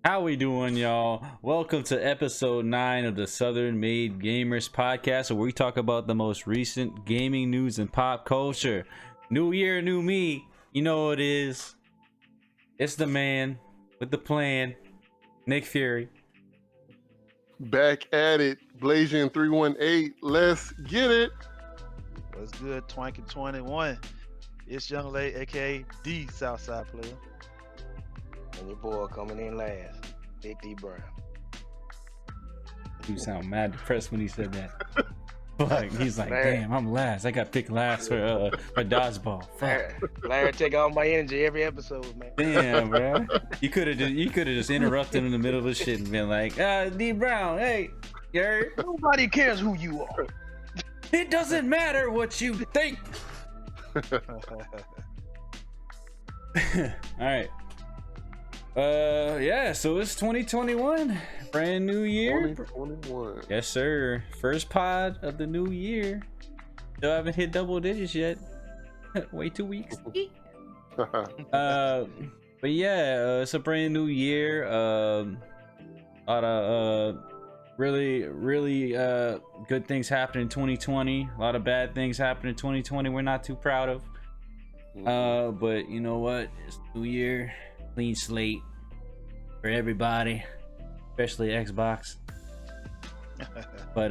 How we doing, y'all? Welcome to episode 9 of the Southern Made Gamers podcast, where we talk about the most recent gaming news and pop culture. New year, new me. You know what it is. It's the man with the plan, Nick Fury. Back at it, Blasian 318. Let's get it. What's good, Twanky 21? It's Young Lady, aka the Southside player. And your boy coming in last, Big D Brown. You sound mad depressed when he said that. Like he's like, damn, I'm last. I got picked last for dodgeball. Fuck. Larry take all my energy every episode, man. Damn, bro. You could have just interrupted in the middle of the shit and been like, D Brown, hey, you heard? Nobody cares who you are. It doesn't matter what you think. All right. Yeah, so it's 2021, brand new year. 2021. Yes, sir. First pod of the new year. Still haven't hit double digits yet. Wait 2 weeks. But yeah, it's a brand new year. A lot of really good things happened in 2020. A lot of bad things happened in 2020. We're not too proud of. But you know what? It's new year, clean slate for everybody, especially Xbox. But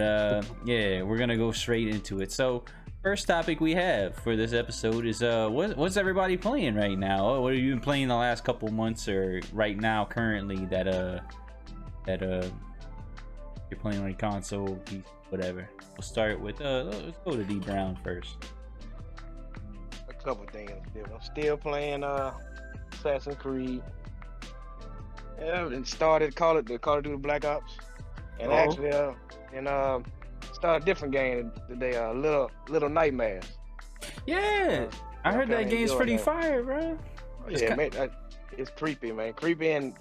yeah, we're gonna go straight into it. So first topic we have for this episode is what's everybody playing right now? What have you been playing the last couple months or right now currently that you're playing on a console, PC, whatever? We'll start with let's go to D Brown first. A couple things. I'm still playing Assassin's Creed. Yeah, and started Call of Duty Black Ops, and actually started a different game today. Little Nightmares. Yeah, I heard that game's pretty fire, bro. Yeah, man, it's creepy, man. Creepy and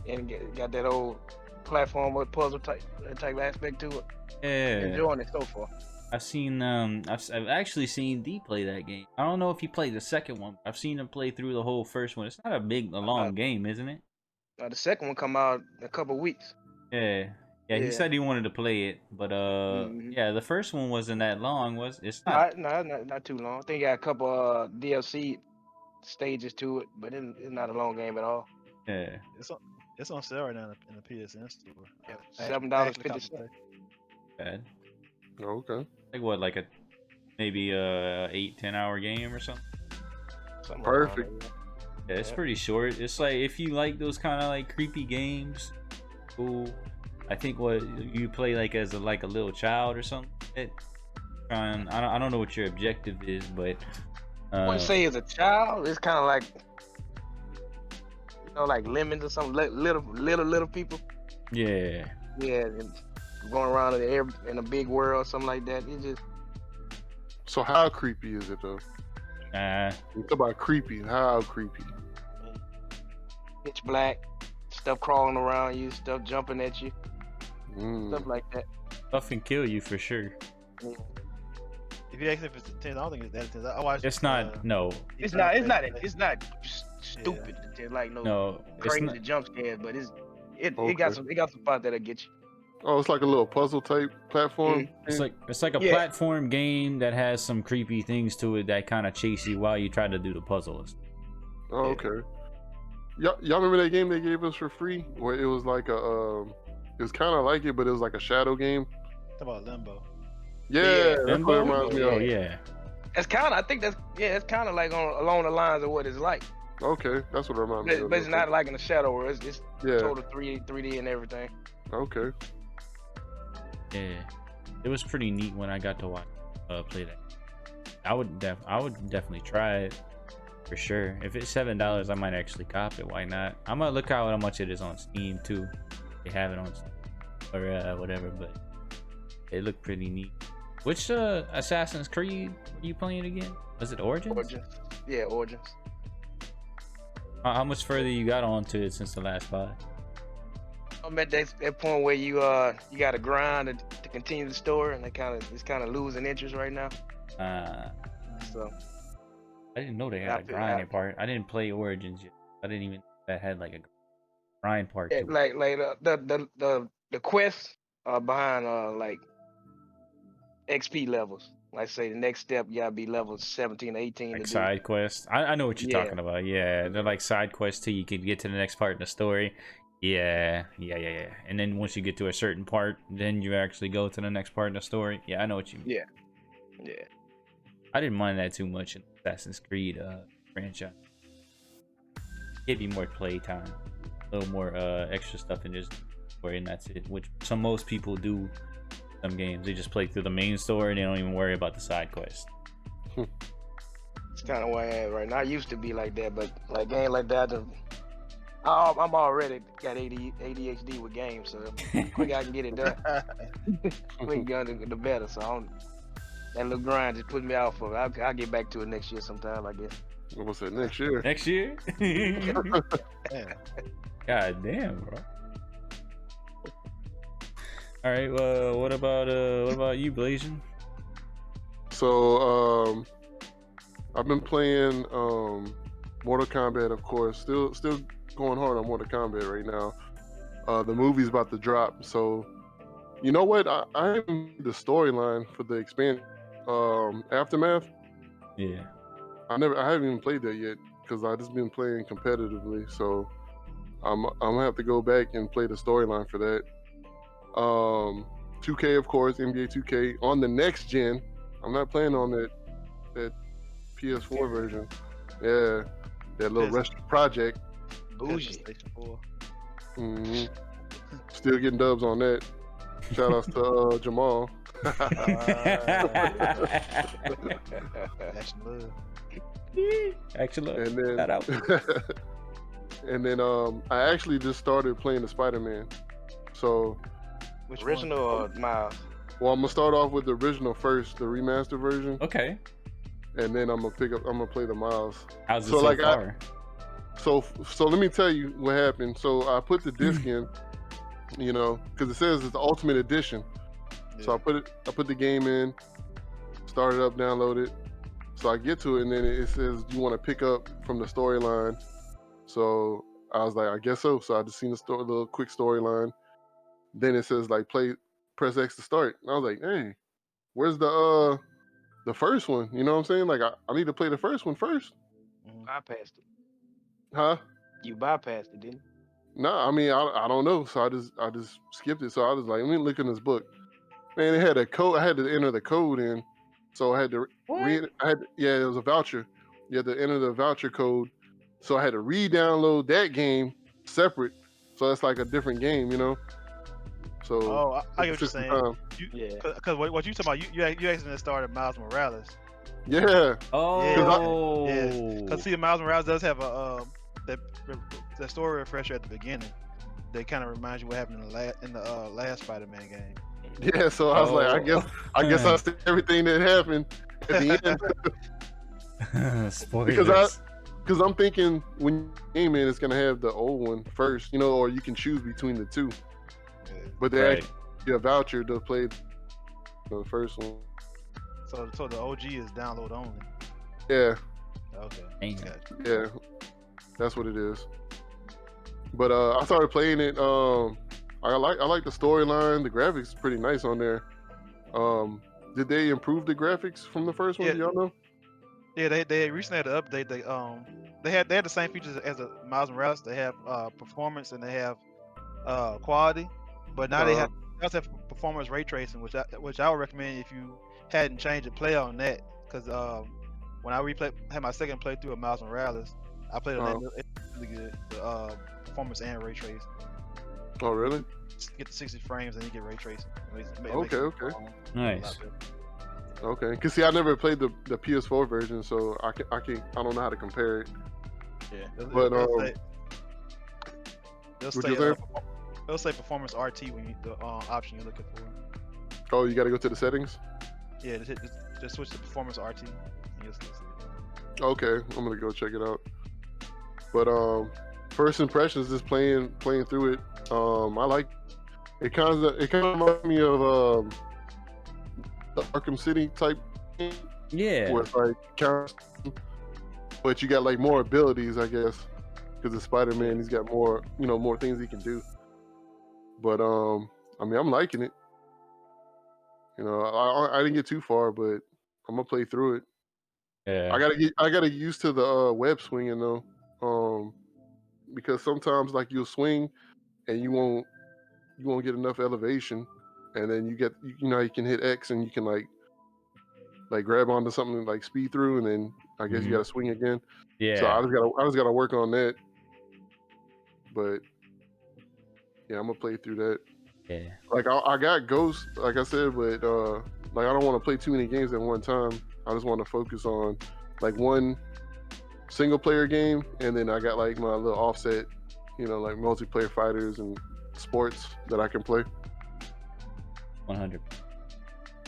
got that old platform with puzzle type aspect to it. Yeah, Enjoying it so far. I've seen I've actually seen D play that game. I don't know if he played the second one. I've seen him play through the whole first one. It's not a long game, isn't it? The second one come out in a couple weeks. Yeah, he said he wanted to play it, but yeah, the first one wasn't that long, it's not? Not too long. I think it got a couple DLC stages to it, but it's not a long game at all. Yeah, It's on sale right now in the PSN store. $7.50. bad. Okay. Like what, like maybe 8-10 hour game or something? Perfect. Yeah, it's pretty short. It's like if you like those kind of like creepy games, cool. I think what you play like as a little child or something. I don't know what your objective is, but I wouldn't say as a child. It's kind of like like Lemons or something. Little people. Yeah. Yeah, and going around in the air in a big world, something like that. It just. So how creepy is it though? We talk about creepy. How creepy? Pitch black, stuff crawling around you, stuff jumping at you, stuff like that. Stuff can kill you for sure. Yeah. If you ask if it's intense, I don't think it's that intense. I watched. It's not. No. It's not stupid. Like No. crazy jump scares, but it got some spots that'll get you. Oh, it's like a little puzzle type platform. It's like a platform game that has some creepy things to it that kind of chase you while you try to do the puzzles. Oh, okay. Y'all remember that game they gave us for free where it was like it was kind of like it, but it was like a shadow game. Talk about Limbo. Yeah, that's what it Limbo? reminds me of. Oh yeah. That's kind of. I think it's kind of like along the lines of what it's like. Okay, that's what it reminds me of. But it's not like in the shadow where it's Yeah. total 3D and everything. Okay. Yeah, it was pretty neat when I got to watch play that. I would definitely try it for sure. If it's $7, I might actually cop it. Why not? I'm gonna look out how much it is on Steam too. They have it on Steam or whatever, but it looked pretty neat. Which Assassin's Creed were you playing again? Was it Origins? Yeah, Origins. How much further you got onto it since the last pod? I'm at that point where you got to grind to continue the story, and it's kind of losing interest right now. So I didn't know they had a grinding part. I didn't play Origins yet. I didn't even know that had like a. Ryan Part Yeah, 2. like the quests are behind like XP levels. Like say the next step you gotta be level 17, 18 to Like do. side quests. I know what you're Yeah. talking about. Yeah, they're like side quests till you can get to the next part in the story. Yeah. And then once you get to a certain part, then you actually go to the next part in the story. Yeah, I know what you mean. Yeah. Yeah. I didn't mind that too much in Assassin's Creed franchise. Give you more playtime, a little more extra stuff in just story, and that's it. Which most people do. Some games they just play through the main story and they don't even worry about the side quest. It's kind of where I am right now. I used to be like that, but like game like that, I'm already got ADHD with games, so quick I can get it done. Quick done, the better. So that little grind just put me out for it. I'll get back to it next year sometime, I guess. What's that next year? Next year? Yeah. God damn, bro. All right. Well, what about you, Blasian? So I've been playing Mortal Kombat, of course. Still going hard on Mortal Kombat right now. The movie's about to drop, so you know what? I am the storyline for the expanded Aftermath. Yeah. I haven't even played that yet because I just been playing competitively. So I'm gonna have to go back and play the storyline for that. 2K, of course, NBA 2K on the next gen. I'm not playing on that PS4 version. Yeah, that little retro project. Bougie. PlayStation 4. hmm Still getting dubs on that. Shout outs to Jamal. Action love. Actually, And then shout out. and then I actually just started playing the Spider-Man. So Which Original or Miles? well, I'm gonna start off with the original first, the remastered version, Okay. and then I'm gonna play the Miles. How's it So, so like, far? So let me tell you what happened. So I put the disc in, you know, because it says it's the Ultimate Edition. So I put the game in, start it up, download it. So I get to it, and then it says you want to pick up from the storyline. So I was like, I guess so. So I just seen the little quick storyline. Then it says like press X to start. And I was like, hey, where's the first one? You know what I'm saying? Like I need to play the first one first. Bypassed it. Huh? You bypassed it, didn't No, I mean I don't know. So I just skipped it. So I was like, let me look in this book. Man, it had a code. I had to enter the code in. So I had to it was a voucher. You had to enter the voucher code. So I had to re-download that game separate. So it's like a different game, you know. So Oh, I get what you're took some saying. time. Yeah. Because what you talking about, you accidentally started Miles Morales. Yeah. Oh. Because see, Miles Morales does have a that story refresher at the beginning. That kind of reminds you what happened in the last Spider-Man game. Yeah, so I was like, I guess I see everything that happened at the end. Spoilers. Because I'm thinking when you game in, it's gonna have the old one first, you know, or you can choose between the two. Yeah. But they Right. actually give you a voucher to play the first one. So the OG is download only. Yeah, Okay. Dang. Gotcha. yeah, that's what it is. But I started playing it. I like the storyline. The graphics is pretty nice on there. Did they improve the graphics from the first one? Yeah. Do y'all know? Yeah, they recently had an update. They had the same features as a Miles Morales. They have performance and they have quality, but now they also have performance ray tracing, which I would recommend if you hadn't changed it, play on that. Because when I had my second playthrough of Miles Morales, I played on that. It's really good. The performance and ray tracing. Oh, really? Get the 60 frames and you get ray tracing. Okay. Nice. Okay. Cause see, I never played the PS4 version, so I don't know how to compare it. Yeah. But They'll say performance RT when the option you're looking for. oh, you got to go to the settings. Yeah, just switch to performance RT. And you'll see it. Okay, I'm gonna go check it out. But first impressions, just playing through it. I like it. Kind of reminds me of the Arkham City type game, Yeah. where it's like but you got like more abilities, I guess. because it's Spider-Man. He's got more, more things he can do. But I mean, I'm liking it. I didn't get too far, but I'm gonna play through it. Yeah. I gotta get used to the web swinging though, because sometimes like you'll swing and you won't get enough elevation, and then you can hit X and you can like grab onto something and like speed through, and then I guess you gotta swing again. Yeah. So I just gotta work on that. But yeah, I'm gonna play through that. Yeah. Like I got Ghost, like I said, but like I don't want to play too many games at one time. I just want to focus on like one single player game, and then I got like my little offset, like multiplayer fighters and sports that I can play. 100.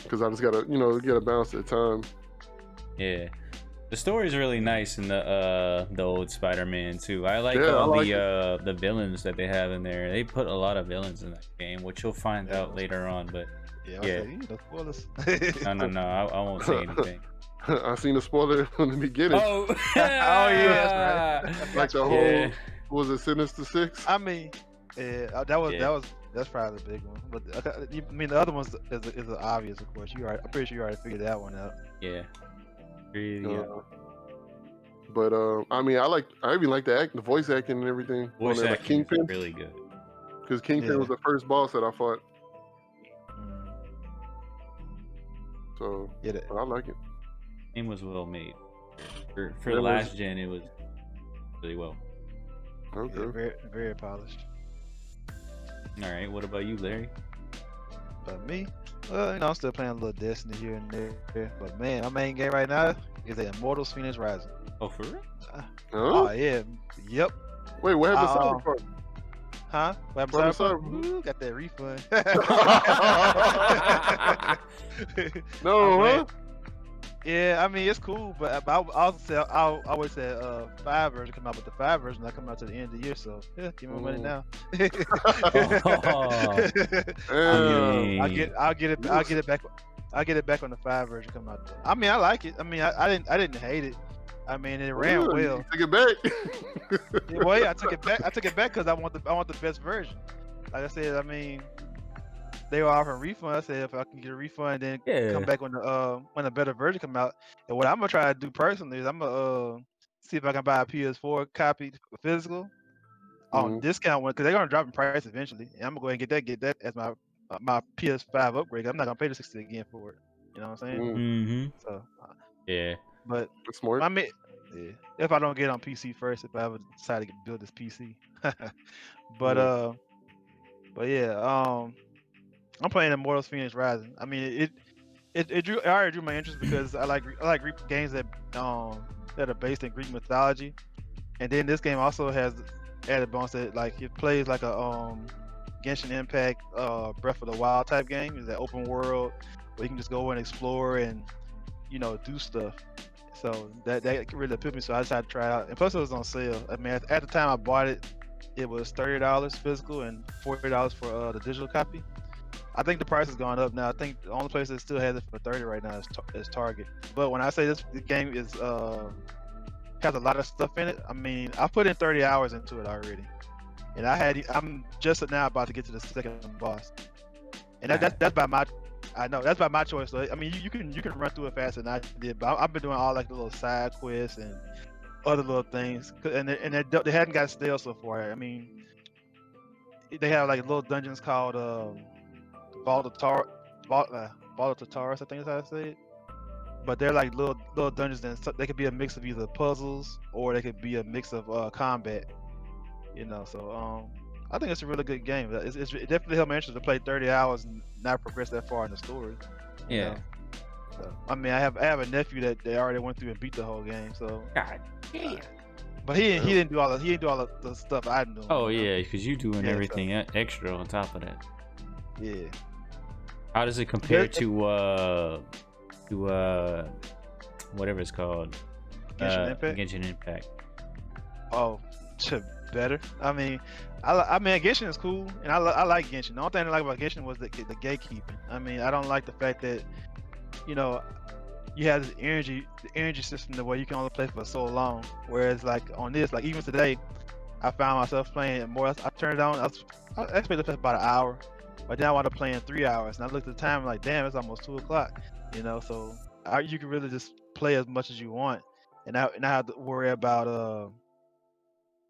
Because I just gotta, get a balance at a time. Yeah. The story's really nice in the old Spider-Man too. I like Yeah, all I like the villains that they have in there. They put a lot of villains in that game, which you'll find out later on. But yeah. No, I won't say anything. I seen the spoiler in the beginning. Oh, Oh yeah, that's right. Like the whole was it Sinister Six? I mean, yeah, that's probably the big one. But I mean, the other one's is obvious, of course. I'm pretty sure you already figured that one out. Yeah. Really. But I mean, I even like the voice acting and everything. Voice like acting Kingpin, really good. because Kingpin was the first boss that I fought. So I like it. Game was well made. For It last gen, it was really well. Okay. Yeah, very, very polished. All right, what about you, Larry? But me, well, I'm still playing a little Destiny here and there. But man, my main game right now is the Immortals Phoenix Rising. Oh, for real? Oh yeah, yep. Wait, what happened to Cyberpunk? Huh? What What happened happened to Cyberpunk? Ooh, got that refund. No, huh? Yeah, I mean it's cool, but I always say 5 version come out, but the 5 version not come out to the end of the year, so yeah, give me my money now. I'll get it back. I'll get it back when the 5 version come out. I mean, I like it. I mean, I didn't hate it. I mean, it ran well. You took it back. Well, yeah, I took it back. I took it back because I want the best version. Like I said, I mean, they were offering refund. I said if I can get a refund, then come back when the better version come out. And what I'm gonna try to do personally is I'm gonna see if I can buy a PS4 copy physical on discount one, because they're gonna drop in price eventually. And I'm gonna go ahead and get that as my PS5 upgrade. I'm not gonna pay the 60 again for it. You know what I'm saying? Mm-hmm. So yeah, but that's smart. I mean, yeah, if I don't get it on PC first, if I ever decide to build this PC. But yeah, I'm playing Immortals Phoenix Rising. I mean, it already drew my interest because I like Greek games that are based in Greek mythology, and then this game also has added bonus that like it plays like a Genshin Impact, Breath of the Wild type game. It's that open world where you can just go and explore and do stuff. So that really appealed me. So I decided to try it out, and plus it was on sale. I mean, at the time I bought it, it was $30 physical and $40 for the digital copy. I think the price has gone up now. I think the only place that still has it for $30 right now is Target. But when I say this game is has a lot of stuff in it, I mean I put in 30 hours into it already, and I'm just now about to get to the second boss, and that's by my choice. So I mean you can run through it faster than I did, but I've been doing all like the little side quests and other little things, and they hadn't got stale so far. I mean they have like little dungeons called Vault of Tartarus, I think is how I say it. But they're like little dungeons, and they could be a mix of either puzzles or they could be a mix of combat. So I think it's a really good game. It definitely helped me interest to play 30 hours and not progress that far in the story. Yeah. So, I mean, I have a nephew that they already went through and beat the whole game. So. God damn. But he didn't do all the stuff I'm doing. Oh yeah, because you doing everything extra on top of that. Yeah. How does it compare to whatever it's called? Genshin Impact. Oh, better. I mean, Genshin is cool, and I like Genshin. The only thing I like about Genshin was the gatekeeping. I mean, I don't like the fact that you have the energy system the way you can only play for so long. Whereas like on this, like even today, I found myself playing more. I turned it on. I expected to play about an hour, but then I wound up playing 3 hours. And I looked at the time, like, damn, it's almost 2 o'clock. You know, so you can really just play as much as you want, and not have to worry about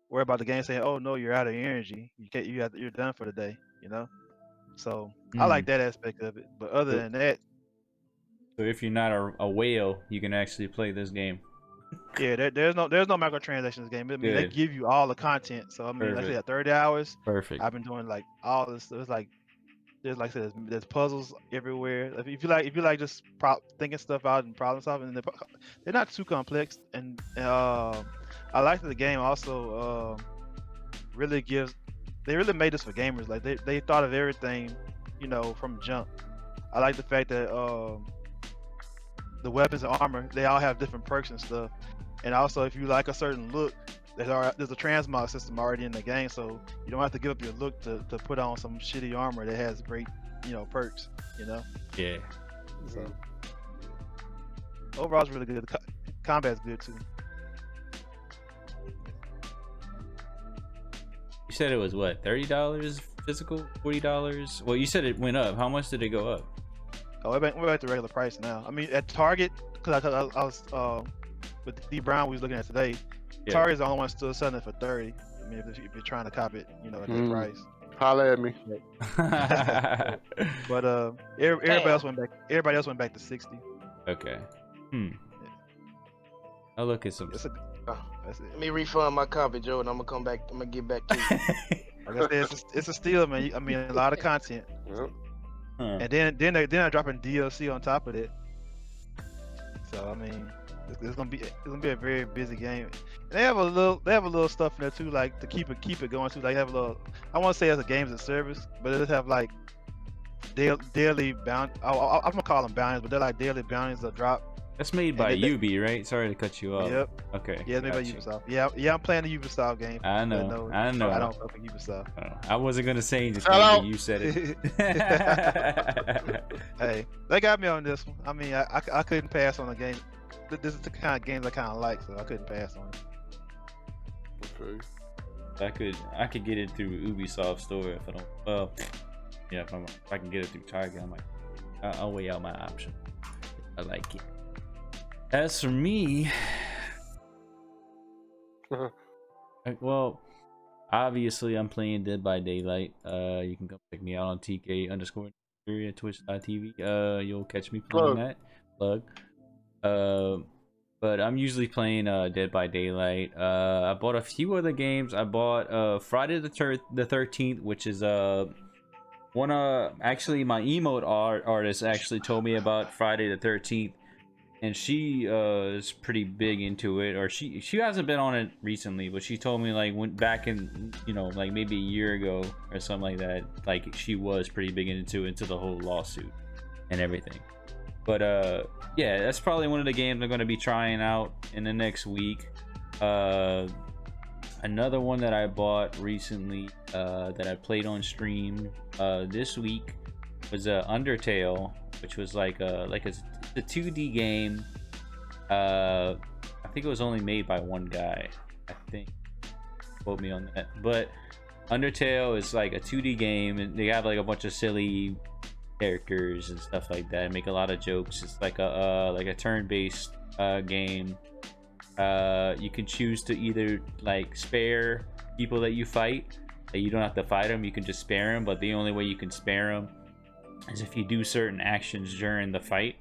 the game saying, "Oh no, you're out of energy. You can't. You're done for the day." You know. So I like that aspect of it. But other than that, So if you're not a whale, you can actually play this game. yeah, there's no microtransactions in this game. I mean, they Good. give you all the content. So I mean, like I said, 30 hours. Perfect. I've been doing like all this. It's like like I said, there's puzzles everywhere. If you like just thinking stuff out and problem solving, they're not too complex. And I like that the game also really gives. They really made this for gamers. Like they thought of everything, you know, from jump. I like the fact that the weapons and armor, they all have different perks and stuff. And also, if you like a certain look, there's a transmog system already in the game, so you don't have to give up your look to put on some shitty armor that has great, you know, perks. You know. Yeah. So overall, it's really good. The combat's good too. You said it was what, $30 physical, $40? Well, you said it went up. How much did it go up? Oh, we're back to regular price now. I mean, at Target, because I was with D Brown we was looking at today. Yeah. Target's the only one still selling it for 30. I mean, if you're trying to cop it, you know, at that price. Holla at me. But everybody else went back. Everybody else went back to 60. Okay. I'll look at some. That's it. Let me refund my copy, Joe, and I'm gonna get back to you. Like I said, it's a steal, man. I mean, a lot of content. Yep. And then they're dropping DLC on top of it. So I mean, it's gonna be a very busy game. And they have a little stuff in there too, like to keep it going too. Like have a little, I want to say as a games as a service, but they just have like daily bound. I'm gonna call them bounties, but they're like daily bounties that drop. That's made by Ubi, right? Sorry to cut you off. Yep. Okay. Yeah, made by Ubisoft. Yeah, I'm playing the Ubisoft game. I know. I don't fuck with Ubisoft. I wasn't gonna say anything, Shout but you said it. Hey, they got me on this one. I mean, I couldn't pass on a game. This is the kind of games I kind of like, so I couldn't pass on it. Okay. I could get it through Ubisoft store if I don't. Well, yeah, if I can get it through Target, I'll weigh out my option. I like it. As for me, well, obviously I'm playing Dead by Daylight. You can come check me out on TK_at twitch.tv. You'll catch me playing that. Plug. But I'm usually playing Dead by Daylight. I bought a few other games. I bought Friday the 13th, which is one actually my emote artist actually told me about Friday the 13th. And she is pretty big into it, or she hasn't been on it recently, but she told me like went back in, you know, like maybe a year ago or something like that, like she was pretty big into the whole lawsuit and everything. But yeah, that's probably one of the games I'm going to be trying out in the next week. Another one that I bought recently that I played on stream this week was Undertale, which was like a 2D game. I think it was only made by one guy, I think. Quote me on that. But Undertale is like a 2D game, and they have like a bunch of silly characters and stuff like that. Make a lot of jokes. It's like a turn-based game. You can choose to either like spare people that you fight. That you don't have to fight them. You can just spare them. But the only way you can spare them is if you do certain actions during the fight,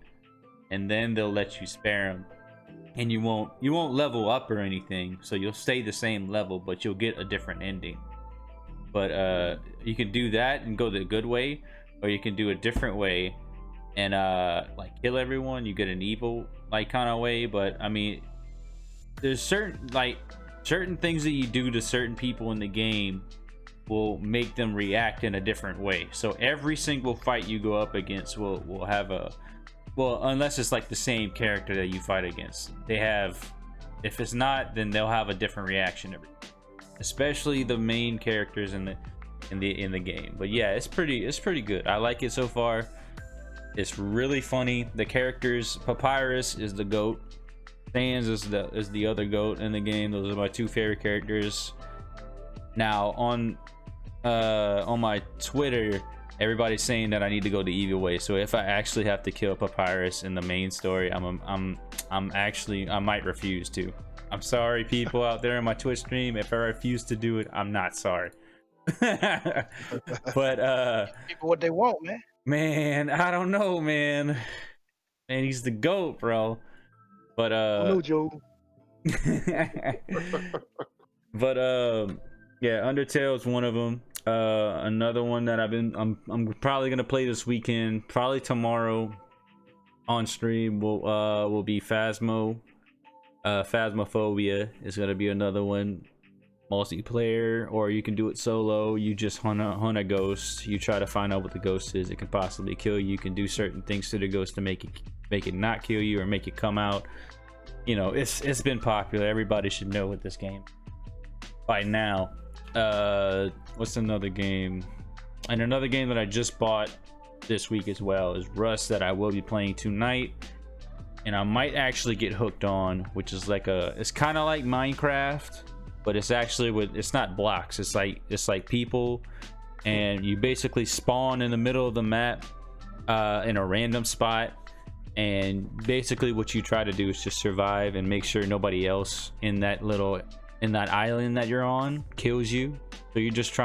and then they'll let you spare them, and you won't level up or anything, so you'll stay the same level, but you'll get a different ending. But you can do that and go the good way, or you can do a different way and like kill everyone. You get an evil like kind of way. But I mean, there's certain things that you do to certain people in the game will make them react in a different way. So every single fight you go up against will have a, well, unless it's like the same character that you fight against, they have, if it's not, then they'll have a different reaction especially the main characters in the game. But yeah, it's pretty good. I like it so far. It's really funny. The characters, Papyrus is the goat, Sans is the other goat in the game. Those are my two favorite characters. Now on my Twitter, everybody's saying that I need to go the evil way. So if I actually have to kill Papyrus in the main story, I might refuse to. I'm sorry, people out there in my Twitch stream. If I refuse to do it, I'm not sorry. But People what they want, man. man, I don't know, man. Man, he's the GOAT, bro. But No, Joe. but yeah, Undertale's one of them. Another one that I'm probably gonna play this weekend, probably tomorrow on stream will be Phasmophobia is gonna be another one, multiplayer, or you can do it solo. You just hunt a ghost. You try to find out what the ghost is. It can possibly kill you. You can do certain things to the ghost to make it not kill you or make it come out. You know, it's been popular. Everybody should know what this game by now. What's another game? And another game that I just bought this week as well is Rust, that I will be playing tonight, and I might actually get hooked on, which is it's kind of like Minecraft, but it's actually it's not blocks. It's like people, and you basically spawn in the middle of the map in a random spot, and basically what you try to do is just survive and make sure nobody else in that island that you're on kills you. So you're just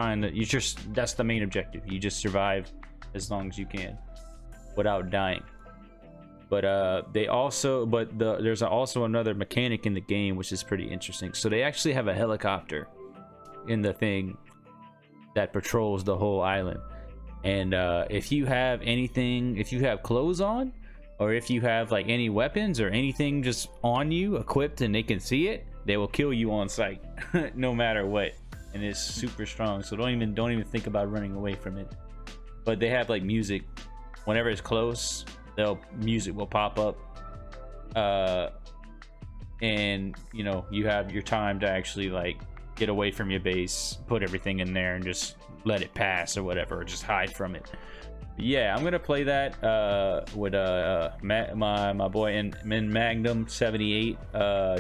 that's the main objective. You just survive as long as you can without dying. But there's also another mechanic in the game which is pretty interesting. So they actually have a helicopter in the thing that patrols the whole island, and if you have clothes on, or if you have like any weapons or anything just on you equipped and they can see it, they will kill you on sight no matter what. And it's super strong, so don't even think about running away from it. But they have like music whenever it's close. Music will pop up, and you know, you have your time to actually like get away from your base, put everything in there, and just let it pass or whatever, or just hide from it. But yeah, I'm gonna play that with my boy Min Magnum 78.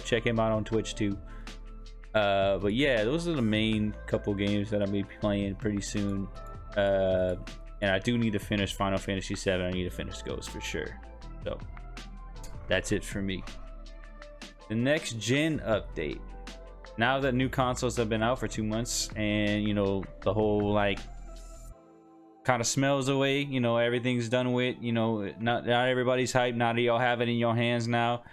Check him out on Twitch too. But yeah, those are the main couple games that I'm gonna be playing pretty soon. And I do need to finish Final Fantasy VII. I need to finish Ghost for sure. So that's it for me. The next gen update. Now that new consoles have been out for 2 months, and you know, the whole like kind of smells away, you know, everything's done with, you know, not everybody's hyped. Now that y'all have it in your hands now,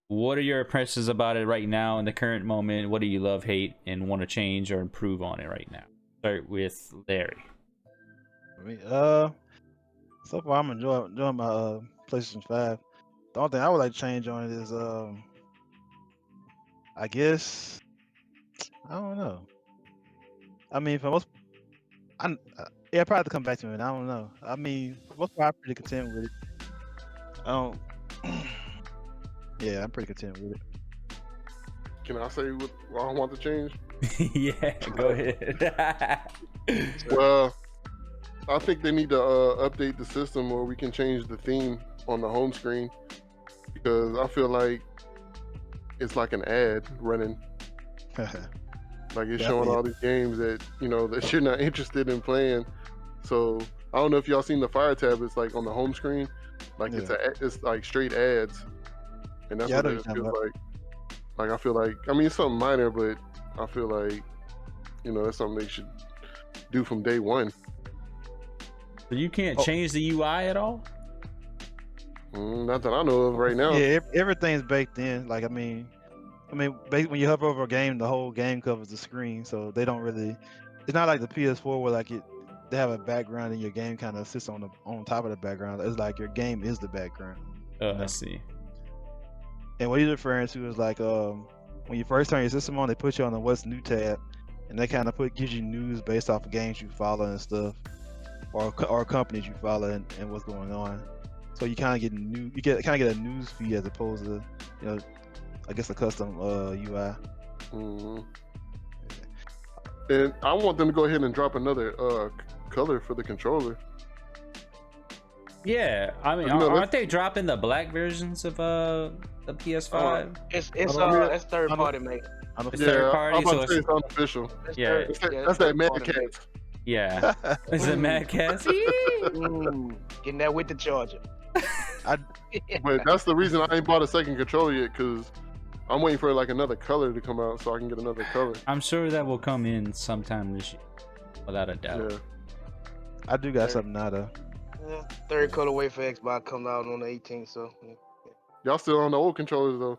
what are your impressions about it right now in the current moment? What do you love, hate, and want to change or improve on it right now? Start with Larry. So far I'm enjoying my PlayStation 5. The only thing I would like to change on it is I guess I don't know. I mean, for most, yeah, I probably have to come back to it. I don't know. I mean, for most part, I'm pretty content with it. Yeah, I'm pretty content with it. Can I say what I want to change? Yeah, go ahead. Well, I think they need to update the system, or we can change the theme on the home screen, because I feel like it's like an ad running. Like it's showing all these games that, you know, that you're not interested in playing. So I don't know if y'all seen the Fire tab. It's like on the home screen, like it's like straight ads, and that's what it feels like. Like I feel like, I mean, it's something minor, but I feel like, you know, that's something they should do from day one. So you can't change the UI at all? Not that I know of right now. Yeah, everything's baked in. Like, I mean, when you hover over a game, the whole game covers the screen, so they don't really. It's not like the PS4 where like they have a background and your game kind of sits on top of the background. It's like your game is the background. Oh, I see. And what he's referring to is like when you first turn your system on, they put you on the What's New tab, and they kind of gives you news based off of games you follow and stuff, or companies you follow and what's going on. So you kind of get a news feed as opposed to, you know, I guess a custom UI. Mm-hmm. And I want them to go ahead and drop another color for the controller. Yeah, I mean, aren't they dropping the black versions of the PS5? It's third party made. It's Yeah, third I'm party, about so to say it's it's unofficial. Yeah. That's that Mad Cat. yeah. Is it Mad Cats? Getting that with the charger. But that's the reason I ain't bought a second controller yet, because I'm waiting for like another color to come out so I can get another color. I'm sure that will come in sometime this year, without a doubt. Yeah. I do got something now though. Yeah, third colorway for Xbox comes out on the 18th, so Y'all still on the old controllers though.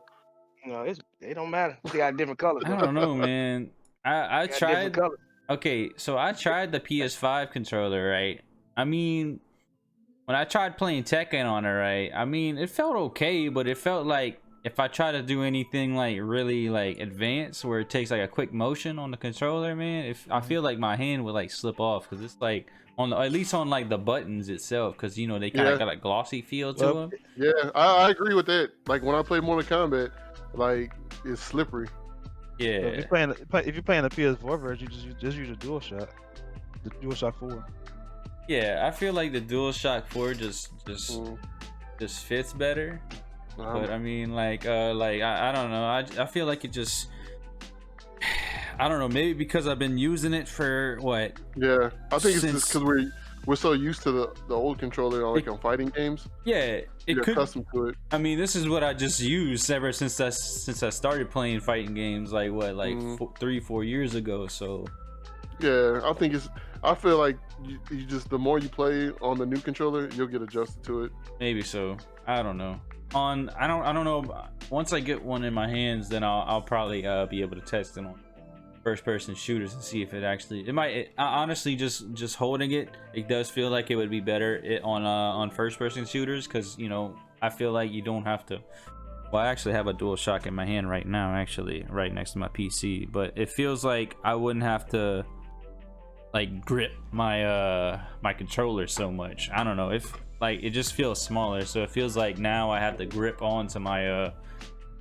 no, it don't matter. They got different colors. I don't know, man. I They got different tried. colors. Okay, so I tried the PS5 controller, right? I mean, when I tried playing Tekken on it, right? I mean, it felt okay, but it felt like if I try to do anything like really like advanced, where it takes like a quick motion on the controller, man, if I feel like my hand would like slip off, because it's like on the, at least on like the buttons itself, because you know they kind of got a glossy feel to them. Yeah, I agree with that. Like when I play Mortal Kombat, like it's slippery. Yeah. So if you're playing the PS4 version, you just use a DualShock, the DualShock 4. Yeah, I feel like the DualShock 4 just fits better. But I mean, like I don't know. I feel like it just, I don't know. Maybe because I've been using it for what? Yeah, I think it's just because we're so used to the old controller on like on fighting games. Yeah, You're accustomed to it. I mean, this is what I just used ever since I started playing fighting games. Like what, like 3-4 years ago. So yeah, I feel like you just, the more you play on the new controller, you'll get adjusted to it. Maybe so. I don't know. I don't know. Once I get one in my hands, then I'll probably be able to test it on first-person shooters and see if it actually. Honestly, just holding it does feel like it would be better on first-person shooters, because you know I feel like you don't have to. Well, I actually have a DualShock in my hand right now, actually, right next to my PC. But it feels like I wouldn't have to like grip my my controller so much. I don't know, if like it just feels smaller, so it feels like now I have to grip onto my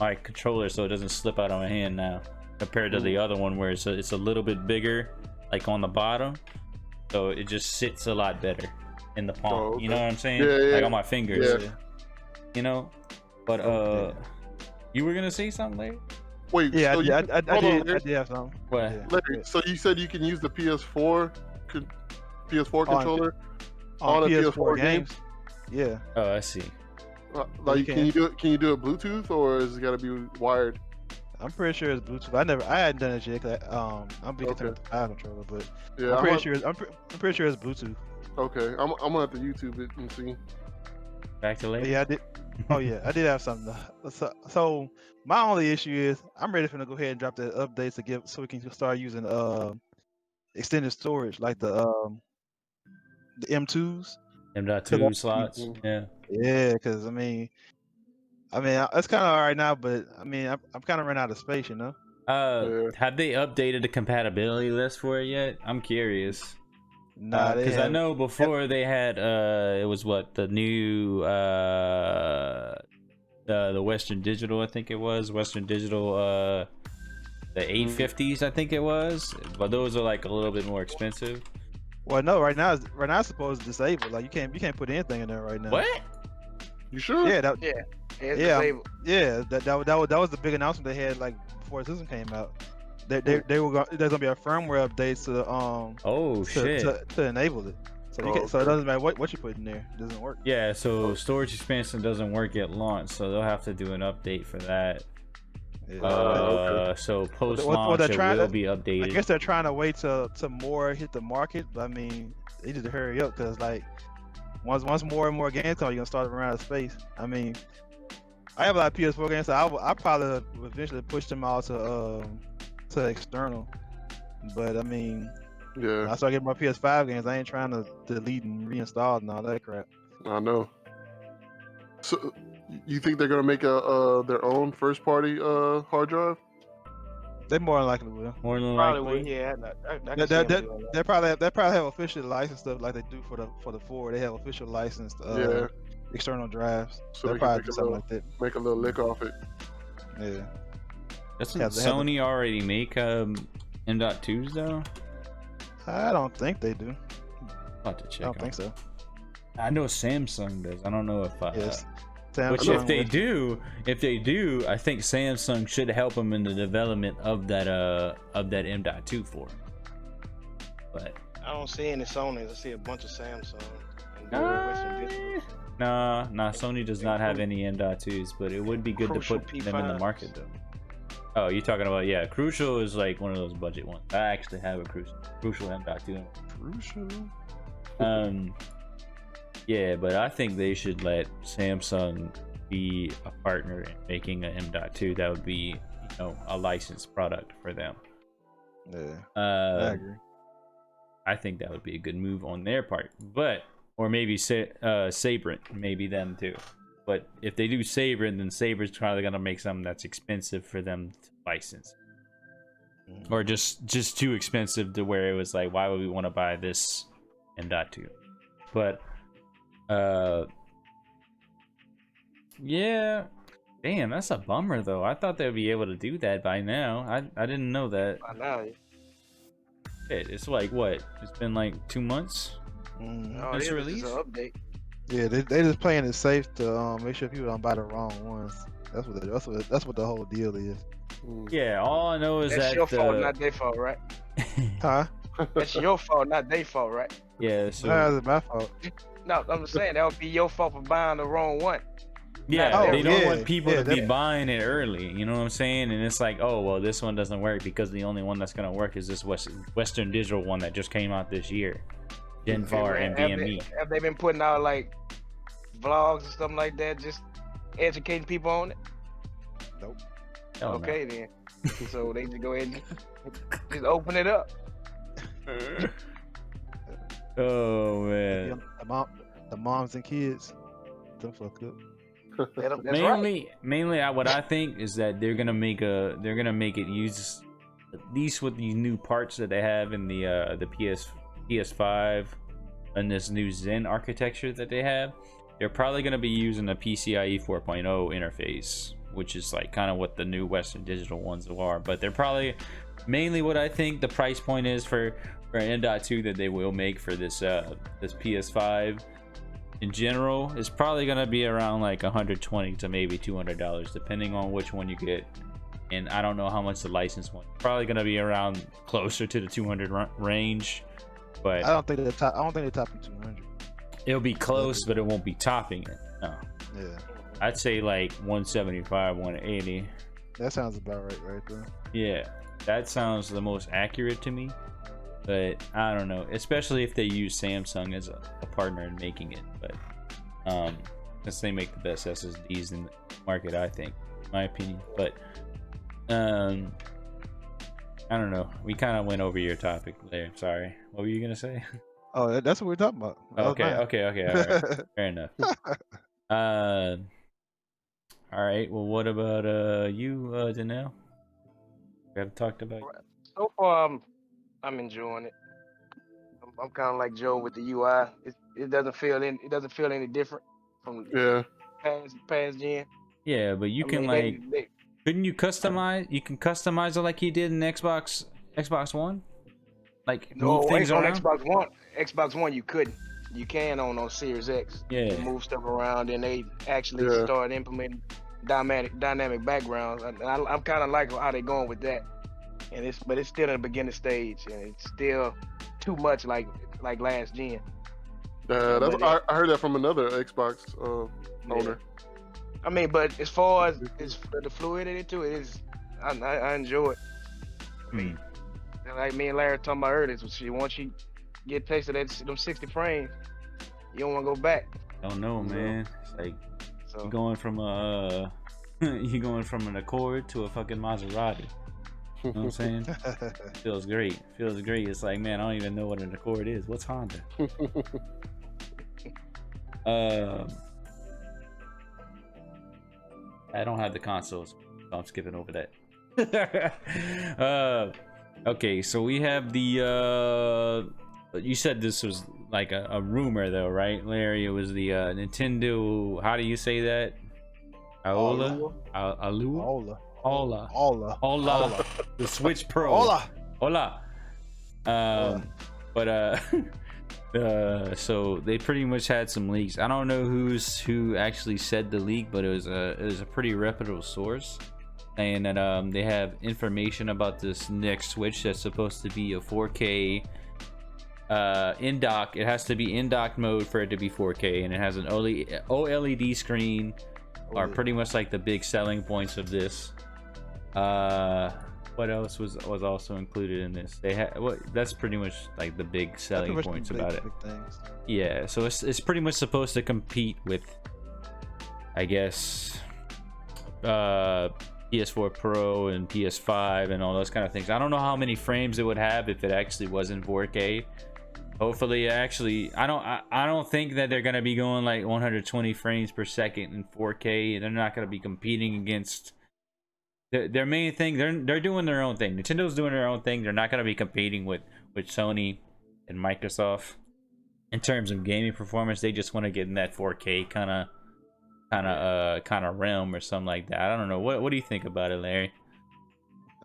my controller so it doesn't slip out of my hand now, compared to the other one where it's a little bit bigger, like on the bottom, so it just sits a lot better in the palm. You know what I'm saying? Like on my fingers. You know. But you were gonna say something later? Wait, yeah, so I did have something. What? Yeah. Larry, so you said you can use the PS4 controller on a PS4 games? Yeah. Oh, I see. Like, can you do it? Can you do it Bluetooth, or is it gotta be wired? I'm pretty sure it's Bluetooth. I hadn't done it yet. 'Cause I'm big into the eye controller, but Yeah, I'm pretty sure it's Bluetooth. Okay, I'm gonna have to YouTube it and see. Back to later. Yeah, I did. Oh yeah, I did have something. So my only issue is I'm ready for to go ahead and drop the updates so we can start using extended storage like the M2s. M.2 slots. Yeah. Yeah, because I mean, it's kind of all right now, but I mean, I'm kind of running out of space, you know. Have they updated the compatibility list for it yet? I'm curious. Nah, because I know before they had it was what, the new the Western Digital, I think it was Western Digital, the 850s, I think it was, but those are like a little bit more expensive. Well, no, right now it's supposed to disable. Like you can't put anything in there right now. What? You sure? Yeah, it's disabled. Yeah, that was the big announcement they had like before the system came out. There's gonna be a firmware update to enable it. So it doesn't matter what you put in there, it doesn't work. Yeah, so storage expansion doesn't work at launch, so they'll have to do an update for that. Yeah. So post launch it will be updated. I guess they're trying to wait to more hit the market, but I mean they need to hurry up, because like once more and more games come, you're gonna start running out of space. I mean, I have a lot of PS4 games, so I probably eventually push them all to external. But I mean, when I start getting my PS5 games, I ain't trying to delete and reinstall and all that crap. I know. So you think they're gonna make their own first party hard drive? They more than likely will. More than Probably likely. would, yeah. They probably have official licensed stuff like they do for the 4. They have official licensed external drives. So they probably do something like that. Make a little lick off it. Yeah. Doesn't Sony already make M.2s though? I don't think they do. I'll have to check. I don't think so. I know Samsung does. I don't know if Yes. Which Samsung if they do, I think Samsung should help them in the development of that M.2 for. But I don't see any Sonys. I see a bunch of Samsung. And Western Digital. nah, Sony does not have any M.2s, but it would be good Crucial to put them in the P5s. market though. Oh, you're talking about, yeah, Crucial is like one of those budget ones. I actually have a Crucial M.2. Crucial. Yeah, but I think they should let Samsung be a partner in making an M.2. That would be, a licensed product for them. Yeah, I agree. I think that would be a good move on their part. But, or maybe Sabrent, maybe them too. But if they do Sabrent, then Sabrent's probably gonna make something that's expensive for them to license, or just too expensive to where it was like, why would we want to buy this M.2? But yeah, damn, that's a bummer though. I thought they'd be able to do that by now. I didn't know that. I know. It's like what? It's been like 2 months. Oh, It's it's released? an update. Yeah, they just playing it safe to make sure people don't buy the wrong ones. That's what the whole deal is. Yeah, all I know is That's that your fault, not their fault, right? Huh? That's your fault, not their fault, right? yeah, so That's my fault. No, I'm just saying that would be your fault for buying the wrong one. yeah, Oh, they don't yeah, want people yeah, to be that- buying it early. You know what I'm saying? And it's like, oh well, this one doesn't work because the only one that's gonna work is this Western Digital one that just came out this year, Genvar and VME. Have they been putting out like vlogs and stuff like that, just educating people on it? Nope. Hell no. Okay then. So they just go ahead and just open it up. Oh man. The moms and kids, them fucked up. That's right. Mainly, what I think is that they're gonna make it use at least with these new parts that they have in the PS5 and this new Zen architecture that they have. They're probably gonna be using a PCIe 4.0 interface, which is like kind of what the new Western Digital ones are. But they're probably mainly what I think the price point is for an M.2 that they will make for this PS5 in general is probably gonna be around like $120 to maybe $200, depending on which one you get. And I don't know how much the licensed one. Probably gonna be around closer to the 200 range, but I don't think they're topping 200. it'll be close, but it won't be topping it. No, Yeah, I'd say like 175, 180. that sounds about right there. Yeah, that sounds the most accurate to me. But I don't know, especially if they use Samsung as a partner in making it. But since they make the best SSDs in the market, I think, in my opinion. But I don't know. We kind of went over your topic there. Sorry. What were you gonna say? Oh, that's what we're talking about. That was Okay. mine. All right. Fair enough. All right. Well, what about you, Danelle? We haven't talked about. So far, I'm enjoying it. I'm kind of like Joe with the UI. It doesn't feel any different from Yeah. past gen. Yeah, but you can couldn't you customize? You can customize it like you did in Xbox One. Like No, move things on around. Xbox One you couldn't. You can on Series X. Yeah. You move stuff around, and they actually start implementing dynamic backgrounds. I'm kind of like how they're going with that. But it's still in the beginning stage, and it's still too much like last gen. I heard that from another Xbox owner. I mean, but as far as the fluidity to it is, I enjoy it. I mean, like me and Larry talking about earlier, once you get a taste of them 60 frames, you don't want to go back. Don't know, man. It's like So you going from an Accord to a fucking Maserati. You know what I'm saying? Feels great. It's like, man, I don't even know what an Accord is. What's Honda? I don't have the consoles, so I'm skipping over that. Okay, so we have the you said this was like a rumor though, right, Larry? It was the Nintendo, how do you say that? Aula? Aula. The Switch Pro. Hola. Hola. But So they pretty much had some leaks. I don't know who actually said the leak, but it was a pretty reputable source, saying that they have information about this next Switch that's supposed to be a 4K in dock. It has to be in dock mode for it to be 4K, and it has an OLED screen. Are pretty much like the big selling points of this. What else was also included in this? They had that's pretty much like the big selling points about it. Yeah, so it's pretty much supposed to compete with, I guess, PS4 Pro and PS5 and all those kind of things. I don't know how many frames it would have if it actually was in 4K. Hopefully, actually, I don't think that they're gonna be going like 120 frames per second in 4K. They're not gonna be competing against their main thing. They're doing their own thing. Nintendo's doing their own thing. They're not gonna be competing with Sony and Microsoft in terms of gaming performance. They just want to get in that 4K kind of realm or something like that. I don't know. What do you think about it, Larry?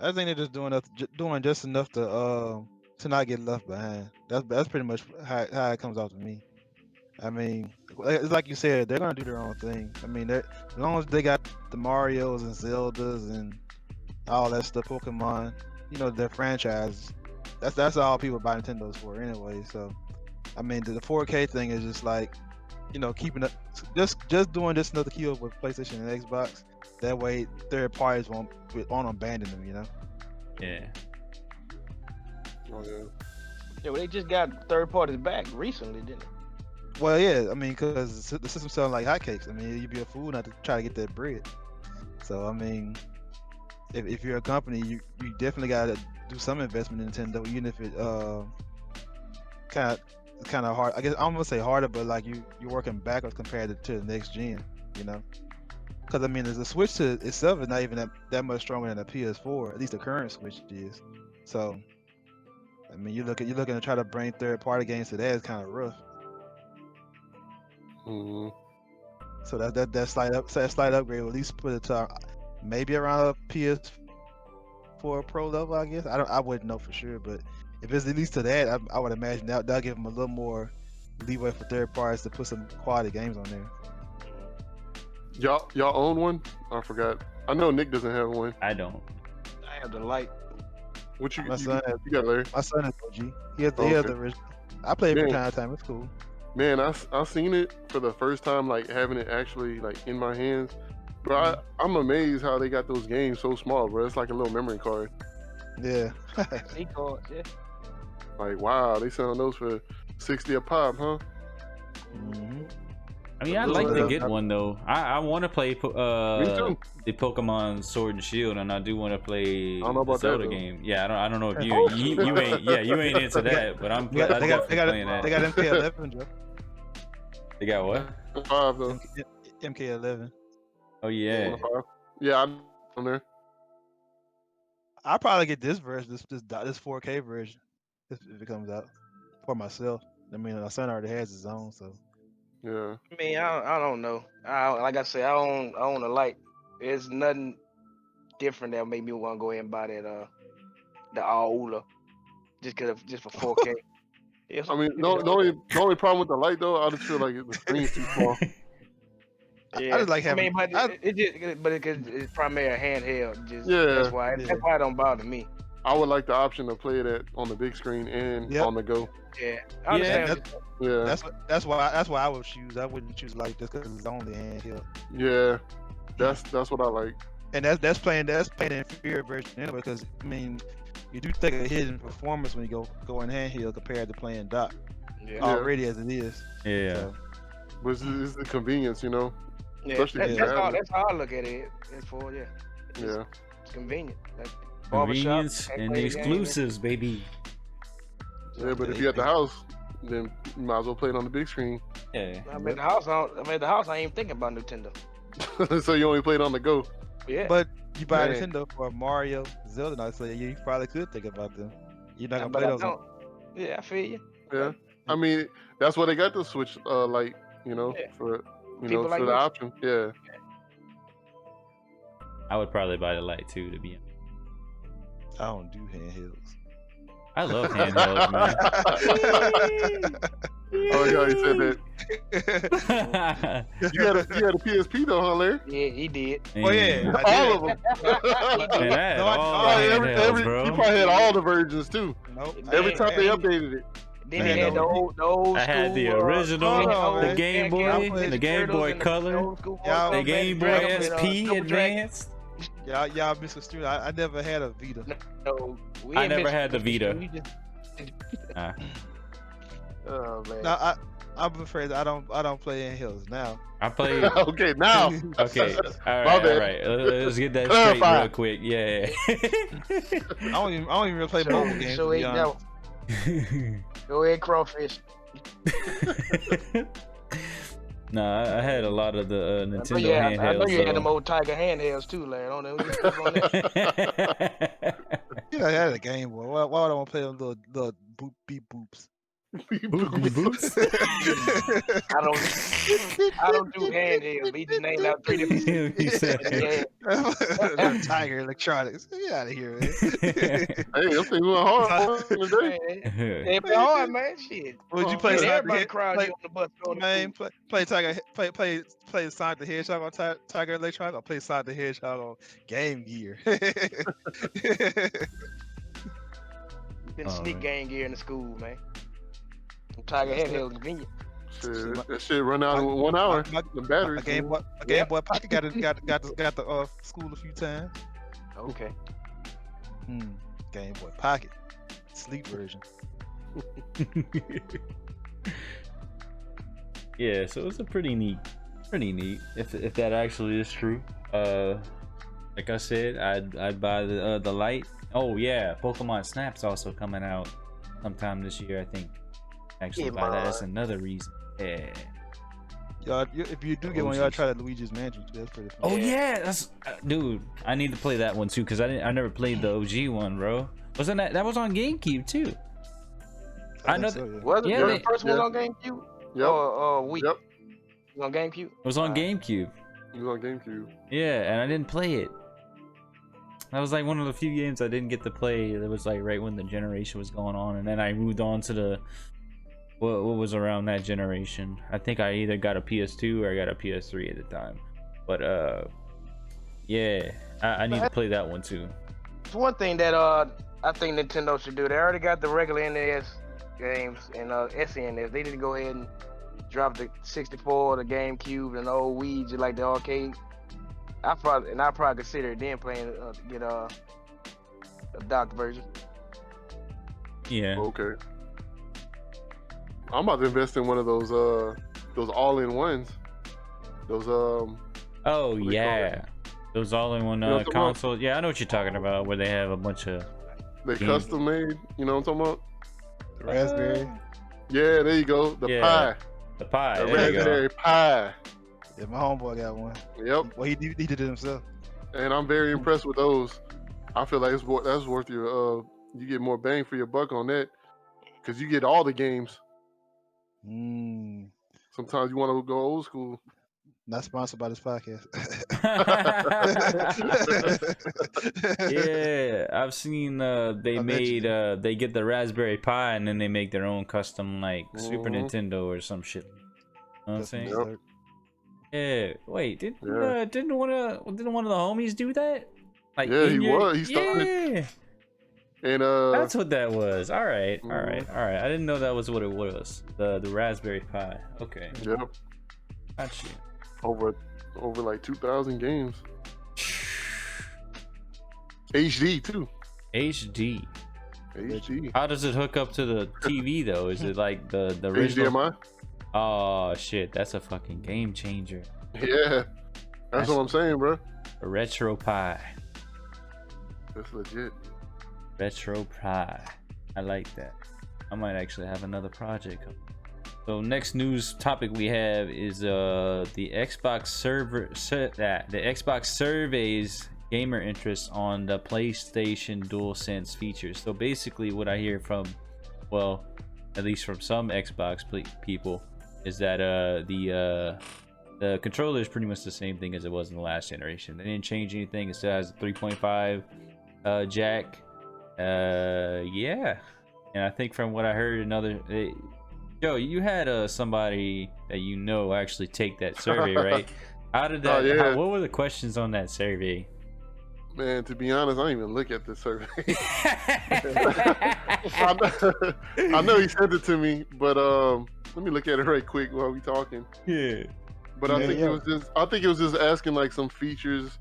I think they're just doing just enough to not get left behind. That's pretty much how it comes out to me. I mean, it's like you said, they're gonna do their own thing. I mean, as long as they got the Marios and Zeldas and all that stuff, Pokemon, you know, their franchise. That's all people buy Nintendos for anyway. So, I mean, the 4K thing is just like, you know, keeping up, just doing just enough to keep up with PlayStation and Xbox. That way, third parties won't abandon them. You know. Yeah. Oh, yeah. Yeah, well, they just got third parties back recently, didn't they? Well, yeah, I mean, because the system's selling like hotcakes. I mean, you'd be a fool not to try to get that bread. So, I mean, if you're a company, you definitely got to do some investment in Nintendo, even if it kind of hard. I guess I'm gonna say harder, but like you're working backwards compared to the next gen, you know. Because I mean, the Switch to itself is not even that much stronger than the PS4. At least the current Switch is. So, I mean, you're looking to try to bring third-party games to that is kind of rough. Mm-hmm. So that slight upgrade will at least put it to maybe around a PS4 Pro level, I guess. I wouldn't know for sure, but if it's at least to that, I would imagine that'll give them a little more leeway for third parties to put some quality games on there. Y'all own one? I forgot. I know Nick doesn't have one. I don't. I have the light. What you My son has, you got, Larry? my son is OG. He has the original. I play it from time to time. It's cool. Man, I seen it for the first time, like having it actually like in my hands. Bro, I'm amazed how they got those games so small, bro. It's like a little memory card. Yeah. He called, yeah. Like, wow, they selling those for $60 a pop, huh? Mm-hmm. I mean, I'd like to get one though. I want to play too. the Pokemon Sword and Shield, and I do want to play the Zelda game. Yeah, I don't know if you ain't into that, but I'm definitely playing that. They got MK11, Joe. They got what? 5 though. MK11. Oh yeah. Yeah, I'm on there. I'll probably get this version, this 4K version, if it comes out for myself. I mean, my son already has his own, so. Yeah. I mean, I don't know. Like I said, I own a light. There's nothing different that made me want to go ahead and buy that the Aula just for 4K. Yeah, I mean, the only problem with the light though, I just feel like the screen's too small. Yeah. I just like having. I mean, it's primarily handheld. Yeah. That's why it don't bother me. I would like the option to play that on the big screen and on the go. Yeah, I understand. Yeah. That's why I would choose. I wouldn't choose like this because it's only handheld. Yeah, that's what I like. And that's playing the inferior version anyway. Because I mean, you do take a hit in performance when you go in handheld compared to playing dock. Yeah. Already as it is. Yeah. So, But it's the convenience, you know. Yeah, Especially that's how I look at it. It's for Yeah. It's convenient. Like, Convenience barbershop, and the exclusives, baby. Yeah, but if you're at the house, then you might as well play it on the big screen. Yeah. I'm at the house. I ain't even thinking about Nintendo. So you only play it on the go. Yeah. but you buy a Man. Nintendo for Mario, Zelda, now, so you probably could think about them. You're not gonna But play I those. don't. Yeah, I feel you. Yeah. I mean, that's why they got the Switch light, you know, Yeah. for People like for the us. option. Yeah. I would probably buy the light too, to be honest. I don't do handhelds. I love handhelds, man. Oh yeah, he said that. You had a PSP though, huh, Larry? Yeah, he did. Oh yeah, I All did. of them. Man, I had No, all I- the Every, handhelds, bro. he probably had all the versions too. Nope. Every Yeah, time they I- updated it. Then I he had had no- the old I had the school, original, Hold on, the man. Game Ninja Boy, Turtles, the Game Turtles, Boy and the Color, old school Y'all- the Mortal Game Kombat Boy Dragon and, SP Double Dragon. Advanced. Y'all missed the street. I never had a Vita. No, we I ain't never missing had the Vita. We just- Ah. Oh man. No, I'm afraid I don't play in hills now. I played. Okay, now. Okay, all My right, bad. all right. Let's get that straight Clarify. real quick. Yeah. I don't even really play mobile games. So to be ain't honest. no. Go ahead, crawfish. Nah, I had a lot of the Nintendo I know handhelds. you had them though. old Tiger handhelds too, Larry. I don't know. You sleep on that. Yeah, I had a Game Boy. Why would I want to play them little boop beep boops? Boots? I don't do handhelds. But he just named out 3 different. He said- Yeah. Tiger Electronics. Get out of here, man. Hey, I'm thinking hard today. They play hard, man. Shit. Would you Oh, play man, Sonic Everybody the crowd play, you on the bus. Going to Man, school. play Sonic the Hedgehog on Tiger Electronics, or play Sonic the Hedgehog on Game Gear. Been Oh, sneak man. game gear in the school, man. Tiger handheld convenient. Shit, that shit run out in 1 hour. My- The battery. A Game Boy Pocket got the school a few times. Okay. Game Boy Pocket, sleep version. Yeah, so it's a pretty neat if that actually is true. Like I said, I'd buy the light. Oh yeah, Pokemon Snap's also coming out sometime this year, I think. Actually, Yeah, buy that. man. That's another reason. Yeah. Y'all, if you do get one, y'all try that Luigi's Mansion. That's pretty fun. Oh yeah, that's dude. I need to play that one too because I never played the OG one, bro. Wasn't that was on GameCube too? I know. So, yeah. Was it Yeah, the they- first one yeah. on GameCube? Yep. Or Wii? Yep. It was on GameCube? It was on GameCube. You on GameCube. Yeah, and I didn't play it. That was like one of the few games I didn't get to play. That was like right when the generation was going on, and then I moved on to the what was around that generation. I think I either got a PS2 or I got a PS3 at the time. But yeah, I need to play that one too. It's one thing that I think Nintendo should do. They already got the regular NES games and SNES. They need to go ahead and drop the 64, the GameCube, and the old Wii, just like the arcade. I probably consider it then playing get a docked version. Yeah. Okay. I'm about to invest in one of those all-in-ones. Those Oh do they call yeah, those all-in-one You know what I'm talking about? consoles. Yeah, I know what you're talking about. Where they have a bunch of. they Game. custom made. You know what I'm talking about? The Raspberry. Yeah, there you go. The Yeah. pie. The pie. The There you go. raspberry pie. Yeah, my homeboy got one. Yep. Well, he did it himself. And I'm very impressed with those. I feel like that's worth your you get more bang for your buck on that because you get all the games. Sometimes you want to go old school. Not sponsored by this podcast. Yeah, I've seen they I made mentioned they get the Raspberry Pi and then they make their own custom like Super Mhm. Nintendo or some shit. You know what I'm saying? Yep. Yeah. Wait, didn't Yeah. didn't one of the homies do that? Like Yeah, in he your- was. He started. Yeah, And that's what that was. All right, all Mhm. right, all right. I didn't know that was what it was. The Raspberry Pi. Okay, yep, got you. over like 2,000 games. HD too. HD. HD. How does it hook up to the TV though? Is it like the original? HDMI. Oh shit, that's a fucking game changer. Yeah, that's what I'm saying, bro. A retro Pi. That's legit. Retro Pi. I like that. I might actually have another project. So next news topic we have is the Xbox the Xbox surveys gamer interest on the PlayStation DualSense features. So basically what I hear from, well, at least from some Xbox people, is that the controller is pretty much the same thing as it was in the last generation. They didn't change anything. It still has a 3.5 jack. Yeah, and I think from what I heard, Yo, you had somebody that you know actually take that survey, right? How did Oh, that? yeah. What were the questions on that survey? Man, to be honest, I don't even look at the survey. I know he sent it to me, but let me look at it right quick while we talking. Yeah. But I think Yeah. it was just asking like some features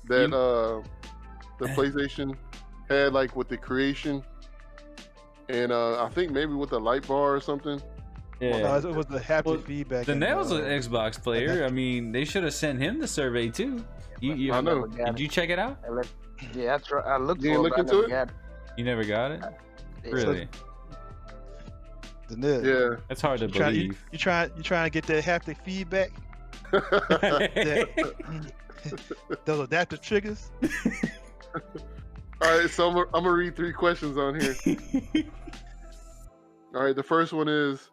that the PlayStation had, like with the creation, and I think maybe with the light bar or something. No, Yeah. it was the haptic Well, feedback. The and, Nail's an Xbox player. I mean, they should have sent him the survey too. You I know. Did you check it out? Yeah, I looked You for didn't it, look but I into never it? got it. You never got it? Yeah. Really? The Nib. Yeah. That's hard to You believe. trying to get that haptic feedback? Those adaptive triggers. All right, so I'm gonna read 3 questions on here. All right, the first one is,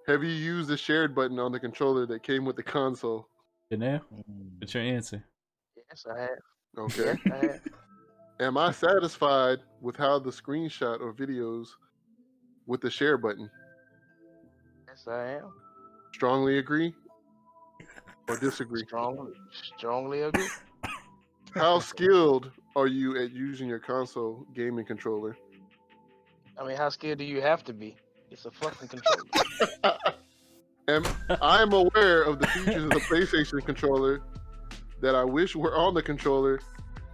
have you used the shared button on the controller that came with the console? Janelle, what's your answer? Yes, I have. Okay. Yes, I have. Am I satisfied with how the screenshot or videos with the share button? Yes, I am. Strongly agree or disagree? Strongly agree. How skilled are you at using your console gaming controller? I mean, how skilled do you have to be? It's a fucking controller. I am aware of the features of the PlayStation controller that I wish were on the controller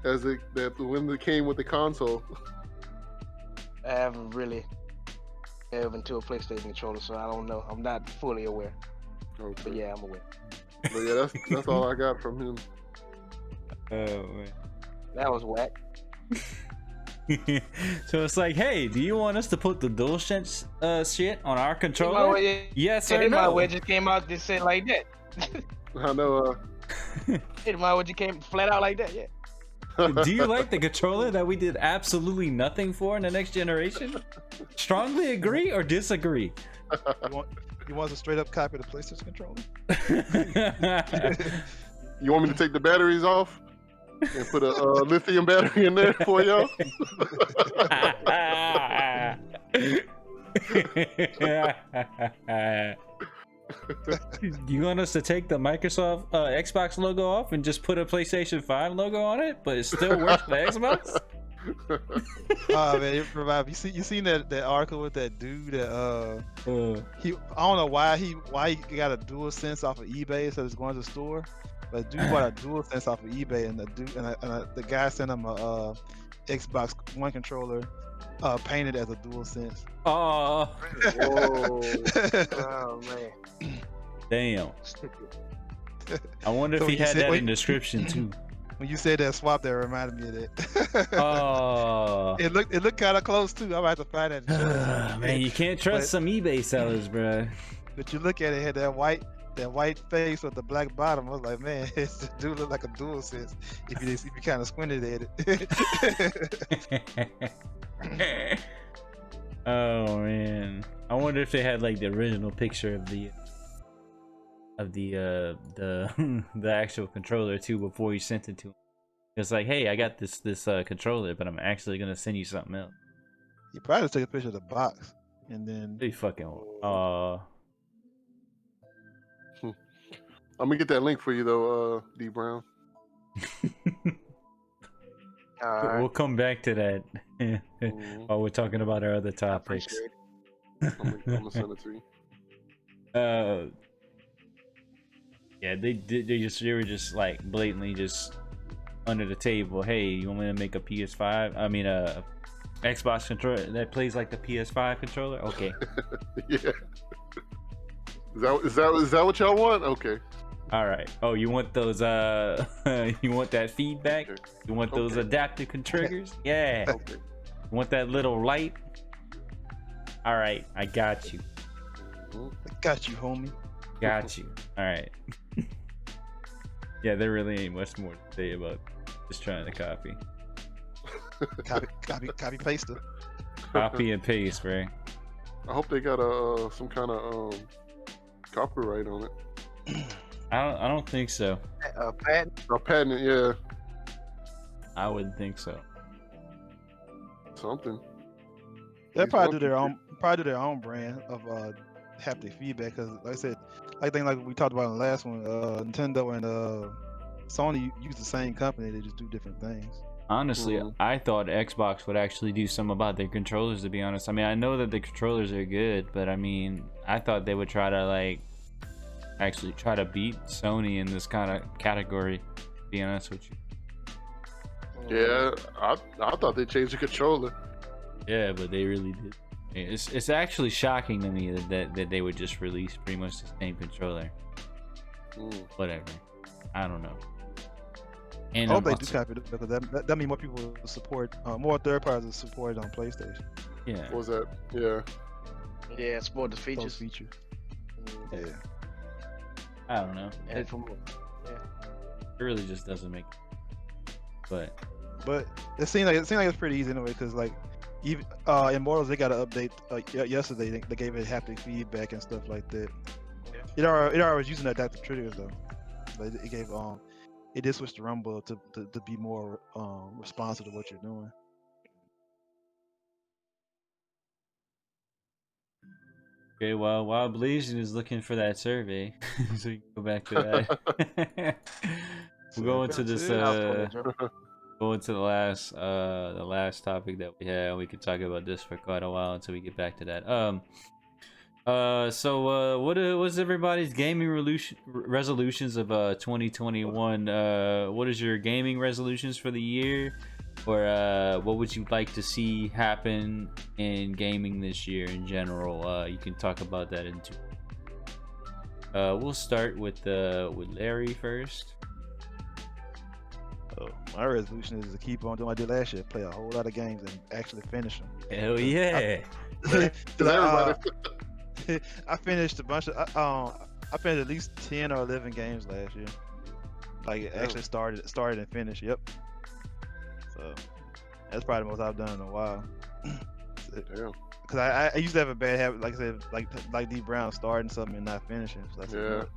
when it came with the console. I haven't really delved into a PlayStation controller, so I don't know. I'm not fully aware. Okay. But yeah, I'm aware. But yeah, that's all I got from him. Oh man. That was whack. So it's like, hey, do you want us to put the DualSense shit on our controller? Yes or It might no? well just came out just said like that. I know. It might well just came flat out like that. Yeah. Do you like the controller that we did absolutely nothing for in the next generation? Strongly agree or disagree? You want a straight up copy of the PlayStation controller? You want me to take the batteries off and put a lithium battery in there for y'all? You want us to take the Microsoft Xbox logo off and just put a PlayStation 5 logo on it, but it still works for the Xbox? Oh man, it revive. You seen that article with that dude that he I don't know why he got a DualSense off of eBay instead of going to the store, but dude bought a DualSense off of eBay and the guy sent him a Xbox One controller painted as a DualSense. Oh, Whoa. Oh man. damn. I wonder So if he when you had said- that when- in description too. When you said that swap, that reminded me of that. Oh. It looked kind of close too. I'm about to find that. Man, you can't trust But- some eBay sellers, bro. But you look at it, it had that white face with the black bottom. I was like, man, this dude look like a DualSense if you kind of squinted at it. Oh man, I wonder if they had like the original picture of the the actual controller too before you sent it to him. It's like, hey, I got this controller, but I'm actually gonna send you something else. You probably took a picture of the box and then They fucking I'm gonna get that link for you though, D Brown. All we'll come back to that Mhm. while we're talking about our other topics. appreciate I'm gonna send it to you. Yeah, they were just like blatantly just under the table. Hey, you want me to make a PS5? I mean, a Xbox controller that plays like the PS5 controller? Okay. Yeah. Is that what y'all want? Okay. All right. Oh, you want those? You want that feedback? Okay. You want those Okay. adaptive triggers? Yeah. Okay. You want that little light? All right, I got you. Mhm. I got you, homie. Got you. All right. Yeah, there really ain't much more to say about just trying to copy Copy paste. copy and paste, right? I hope they got some kind of copyright on it. I don't think so. Pat, A patent, yeah, I wouldn't think so. something. They'll These probably do monkeys- their own brand of haptic feedback because, like I said, like we talked about in the last one, Nintendo and Sony use the same company. They just do different things. Honestly, I thought Xbox would actually do something about their controllers, to be honest. I mean, I know that the controllers are good, but I mean, I thought they would try to like actually try to beat Sony in this kind of category, to be honest with you. Yeah, I thought they changed the controller. Yeah, but they really did. It's actually shocking to me that they would just release pretty much the same controller. Whatever. I don't know. And I hope they do copy it because that means more people will support, more third parties will support it on PlayStation. Yeah. What was that? Yeah. Yeah, support the features. Feature. Yeah. I don't know. And It really just doesn't make. But it seems like it's pretty easy anyway because like even Immortals they got an update yesterday. They gave it haptic feedback and stuff like that. It already was using adaptive triggers though. But it gave it did switch to Rumble to be more responsive to what you're doing. okay, well, while Blazing is looking for that survey, so you can go back to that. We'll go into this. Go into the last topic that we had. We could talk about this for quite a while until we get back to that. So what was everybody's gaming resolutions of 2021? What is your gaming resolutions for the year, or what would you like to see happen in gaming this year in general? You can talk about that in two. We'll start with Larry first. Oh, my resolution is to keep on doing what I did last year, play a whole lot of games and actually finish them. Hell yeah! I finished a bunch of I finished at least 10 or 11 games last year. Like actually started and finished. Yep. So that's probably the most I've done in a while. Because I used to have a bad habit, like I said, like D Brown, starting something and not finishing. So that's right.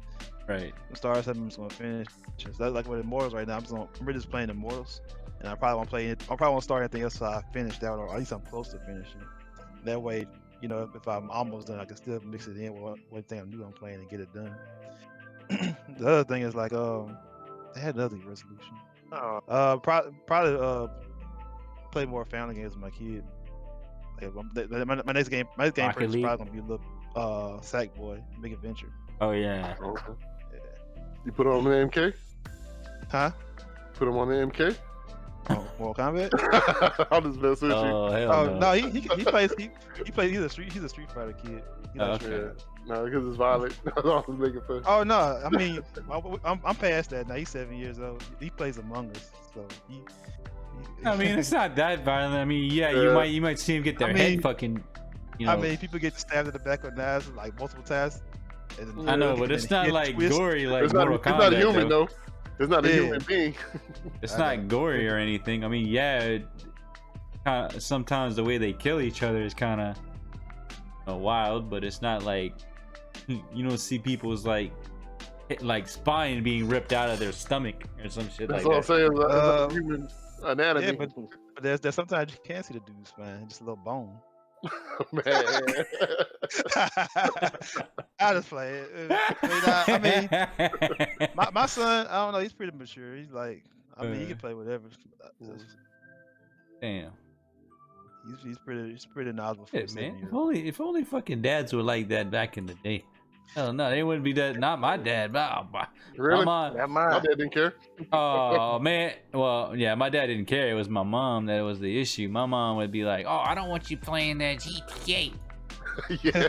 Start something, I'm just gonna finish. So that's like with Immortals right now. I'm really just playing Immortals, and I probably won't play it. I probably won't start anything else so I finish that, or at least I'm close to finishing. That way, you know, if I'm almost done, I can still mix it in with what thing I'm new I'm playing and get it done. The other thing is like I had another resolution. Probably play more family games with my kid. Like, my next game purchase is probably gonna be a little Sackboy Big Adventure. Oh yeah. Okay. You put it on the MK? Huh? Put him on the MK? Oh, Mortal Kombat? I'll just mess with you. Oh no, he plays he's a Street Fighter kid. Okay. No, because it's violent. I was making fun. Oh no, I mean I'm past that now. He's 7 years old. He plays Among Us, so he I mean, it's not that violent. I mean, yeah, you might see him get their head fucking. You know. I mean, people get stabbed in the back with knives like multiple times. I know, but it's not like gory like Mortal Kombat. It's not a human though. It's not a human being. It's not gory or anything. I mean, yeah, sometimes the way they kill each other is kind of wild, but it's not like you don't see people's like spine being ripped out of their stomach or some shit like that. That's what I'm saying. It's human anatomy. Yeah, but there's sometimes you can't see the dude's spine, just a little bone. Man. I just play it. I mean, my son, I don't know, he's pretty mature. He's like, I mean, he can play whatever. Damn. He's pretty knowledgeable. Yeah, man. If only fucking dads were like that back in the day. Hell no, they wouldn't be that. Not my dad. Really? My dad didn't care. Oh man. Well, yeah, my dad didn't care. It was my mom that was the issue. My mom would be like, "Oh, I don't want you playing that GTA." Yeah.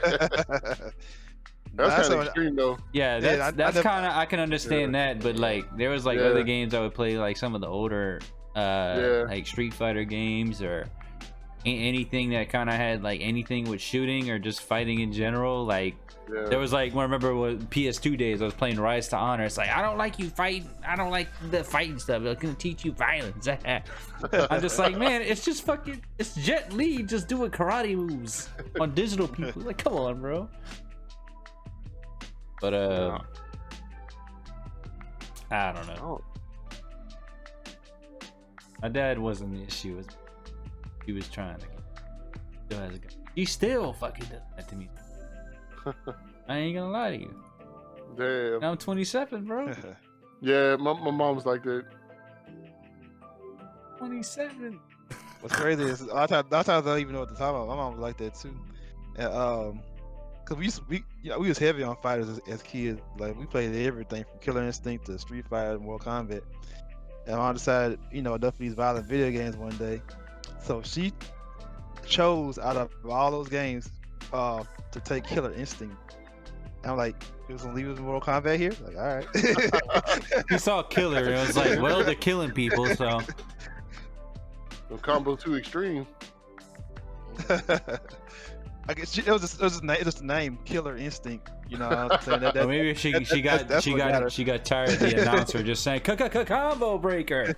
That's kind of extreme though. Yeah, that's kind of I can understand that, but like there was like other games I would play, like some of the older like Street Fighter games or anything that kind of had like anything with shooting or just fighting in general. Like there was like, I remember what PS2 days I was playing Rise to Honor. It's like, I don't like you fighting. I don't like the fighting stuff. It's gonna teach you violence. I'm just like, man, it's just fucking, it's Jet Li just doing karate moves on digital people. Like, come on, bro. But I don't know. My dad wasn't the issue. He was trying to. He still fucking does that to me. I ain't gonna lie to you. Damn. Now I'm 27, bro. Yeah, my mom's like that. 27. What's crazy is a lot of times I don't even know what to talk about. My mom was like that too. And cause we was heavy on fighters as kids. Like we played everything from Killer Instinct to Street Fighter and Mortal Kombat. And I decided, enough of these violent video games one day. So she chose out of all those games to take Killer Instinct. And I'm like, it was gonna leave us Mortal Kombat here? Like, all right. He saw Killer and was like, well, they're killing people, so. The combo too extreme. I guess it was just the name Killer Instinct. You know what I'm saying? Or maybe she got tired of the announcer just saying combo breaker.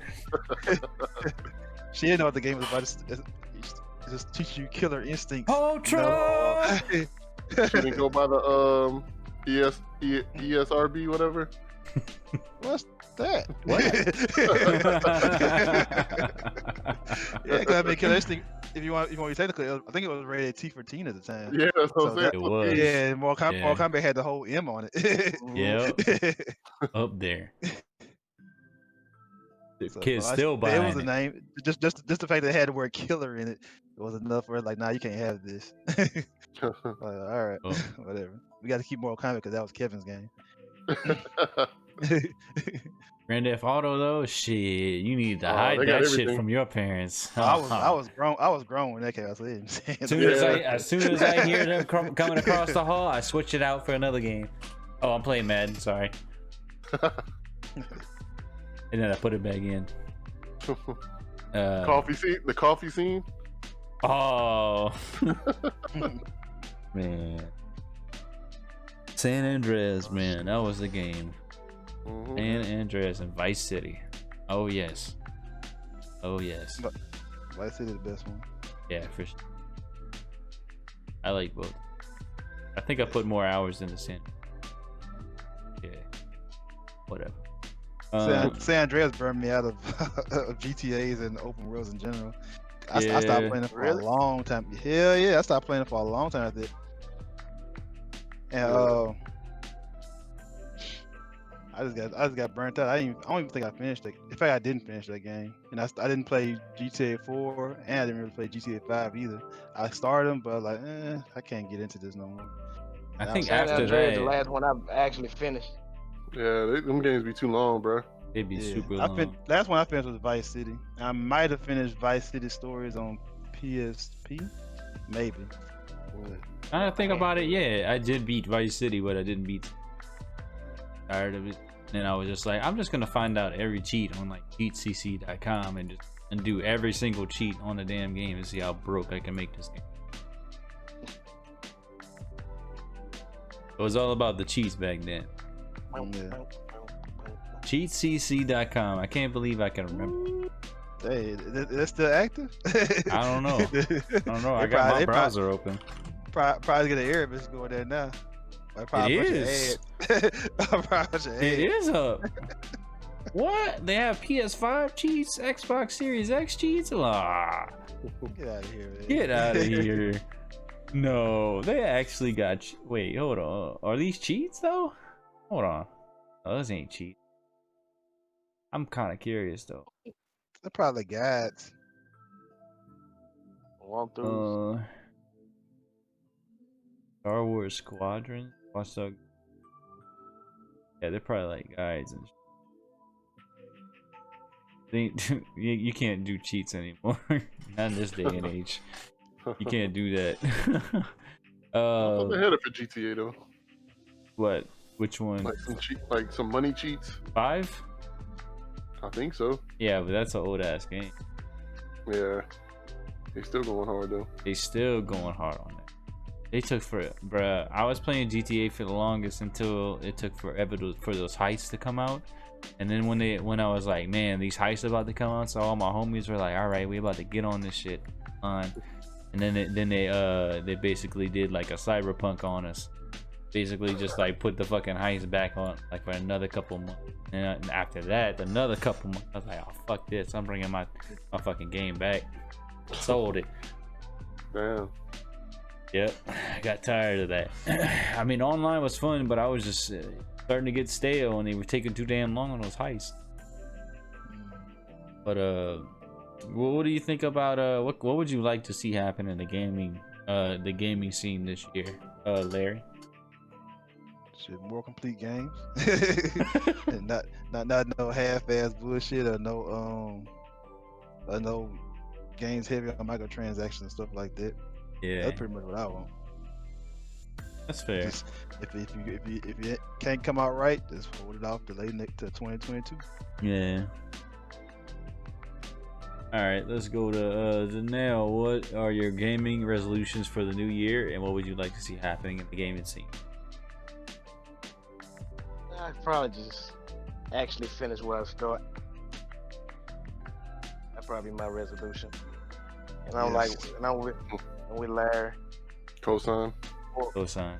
She didn't know what the game was about. It's just teach you Killer Instinct. Ultra. She didn't go by the ESRB whatever. What's that? What? Yeah, because I mean, Killer Instinct. If you want to be technical, I think it was rated T for teen at the time. Yeah, that's what I'm saying. It was. Yeah, Mortal Kombat had the whole M on it. Yep. Up there. The kids still It buying was the name. Just the fact that it had the word killer in it was enough for it. Like, nah, you can't have this. Like, all right, Oh. whatever. We got to keep Mortal Kombat because that was Kevin's game. Grand Theft Auto though, shit, you need to Oh, hide they got that shit everything. from your parents. I was grown when that came out. As soon as I hear them coming across the hall, I switch it out for another game. Oh, I'm playing Madden. Sorry. And then I put it back in. The coffee scene. Oh man, San Andreas, man, that was the game. Mhm. San Andreas and Vice City. Oh yes. Vice City is the best one. Yeah, for sure. I like both. I think I put more hours into San. Yeah. Whatever. San Andreas burned me out of GTAs and open worlds in general. I Yeah. stopped playing it for Really? a long time. Hell yeah, I stopped playing it for a long time after it. And I just got burnt out. I don't even think I finished it. In fact, I didn't finish that game. And I didn't play GTA 4 and I didn't really play GTA 5 either. I started them, but like, I can't get into this no more. I think San after Andreas the that, last one I've actually finished. Yeah, them games be too long, bro. it'd be Yeah, super long. last one I finished was Vice City. I might have finished Vice City Stories on PSP, maybe. Now that I think about it, yeah, I did beat Vice City, but I didn't beat. Tired of it, and I was just like, I'm just gonna find out every cheat on like cheatcc.com and do every single cheat on the damn game and see how broke I can make this game. It was all about the cheats back then. Yeah. Cheatcc.com. I can't believe I can remember. Hey, that's still active? I don't know. I got my browser open. Probably get an error message going there now. It is. It is up. What? They have PS5 cheats, Xbox Series X cheats? Ah, Get out of here, man. get out of here. No, they actually got. Wait, hold on. Are these cheats though? Hold on. Oh, those ain't cheats. I'm kind of curious though. They're probably guides. Walkthroughs. Star Wars Squadron. Watch Dogs. Yeah, they're probably like guides and. You can't do cheats anymore. Not in this day and age. You can't do that. I thought they had it for GTA though. What? Which one? Like some money cheats. 5? I think so. Yeah, but that's an old ass game. Yeah, they still going hard though. They still going hard on that. They took bruh. I was playing GTA for the longest until it took forever for those heists to come out. And then when I was like, man, these heists about to come out, so all my homies were like, all right, we about to get on this shit. And then they basically did like a cyberpunk on us. Basically just like put the fucking heist back on like for another couple months. And after that, another couple months, I was like, oh fuck this, I'm bringing my fucking game back. Sold it. Damn. Yep, I got tired of that. I mean, online was fun, but I was just starting to get stale, and they were taking too damn long on those heists. But what do you think about what would you like to see happen in the gaming scene this year, Larry? Shit, more complete games. And not no half-ass bullshit or no games heavy on microtransactions and stuff like that. Yeah, That's pretty much what I want. that's fair. Just, if you can't come out right, just hold it off, delay it to 2022. Yeah. All right, let's go to Janelle. What are your gaming resolutions for the new year, and what would you like to see happening in the gaming scene? I'd probably just actually finish where I start. That's probably my resolution. And I'm Yes. and I'm with Larry. Cosign. Cosign.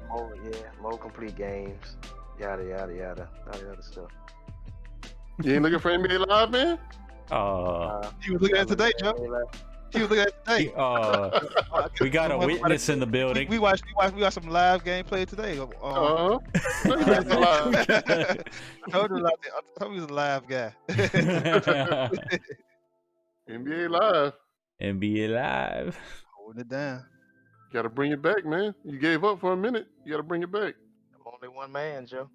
More complete games. Yada yada yada. All the other stuff. You ain't looking for NBA Live, man? He was looking at it today, Joe. He was looking at it today. We got a witness in the building. We watched some live gameplay today. No, you guys are live. I told you he was a live guy. NBA Live. NBA Live. Holding it down. Got to bring it back, man. You gave up for a minute. You got to bring it back. I'm only one man, Joe.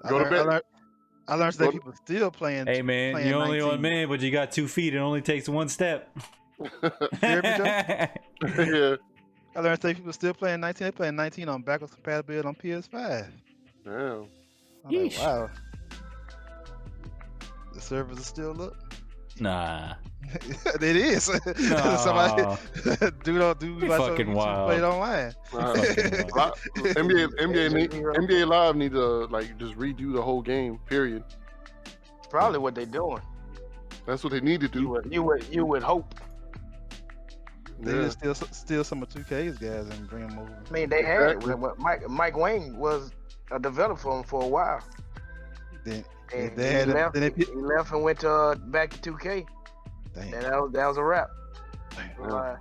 Go to bed. I learned that people still playing. Hey man, playing you're only 19. one man, but you got 2 feet. It only takes one step. Hear me, Joe? Yeah. I learned that people still playing 19. They playing 19 on backwards compatibility on PS5. Damn. I'm like, Yeesh. wow. The servers are still up. Nah. It is. Somebody do Fucking wild. play it online. NBA Live need to just redo the whole game. Period. It's probably what they're doing. That's what they need to do. You would hope. They Yeah. just steal some of 2K's guys and bring them over. I mean, they had Exactly. Mike Wayne was a developer for them for a while. Then And they he had left. then He left and went to back to 2K. Damn. And that was a wrap. Yeah.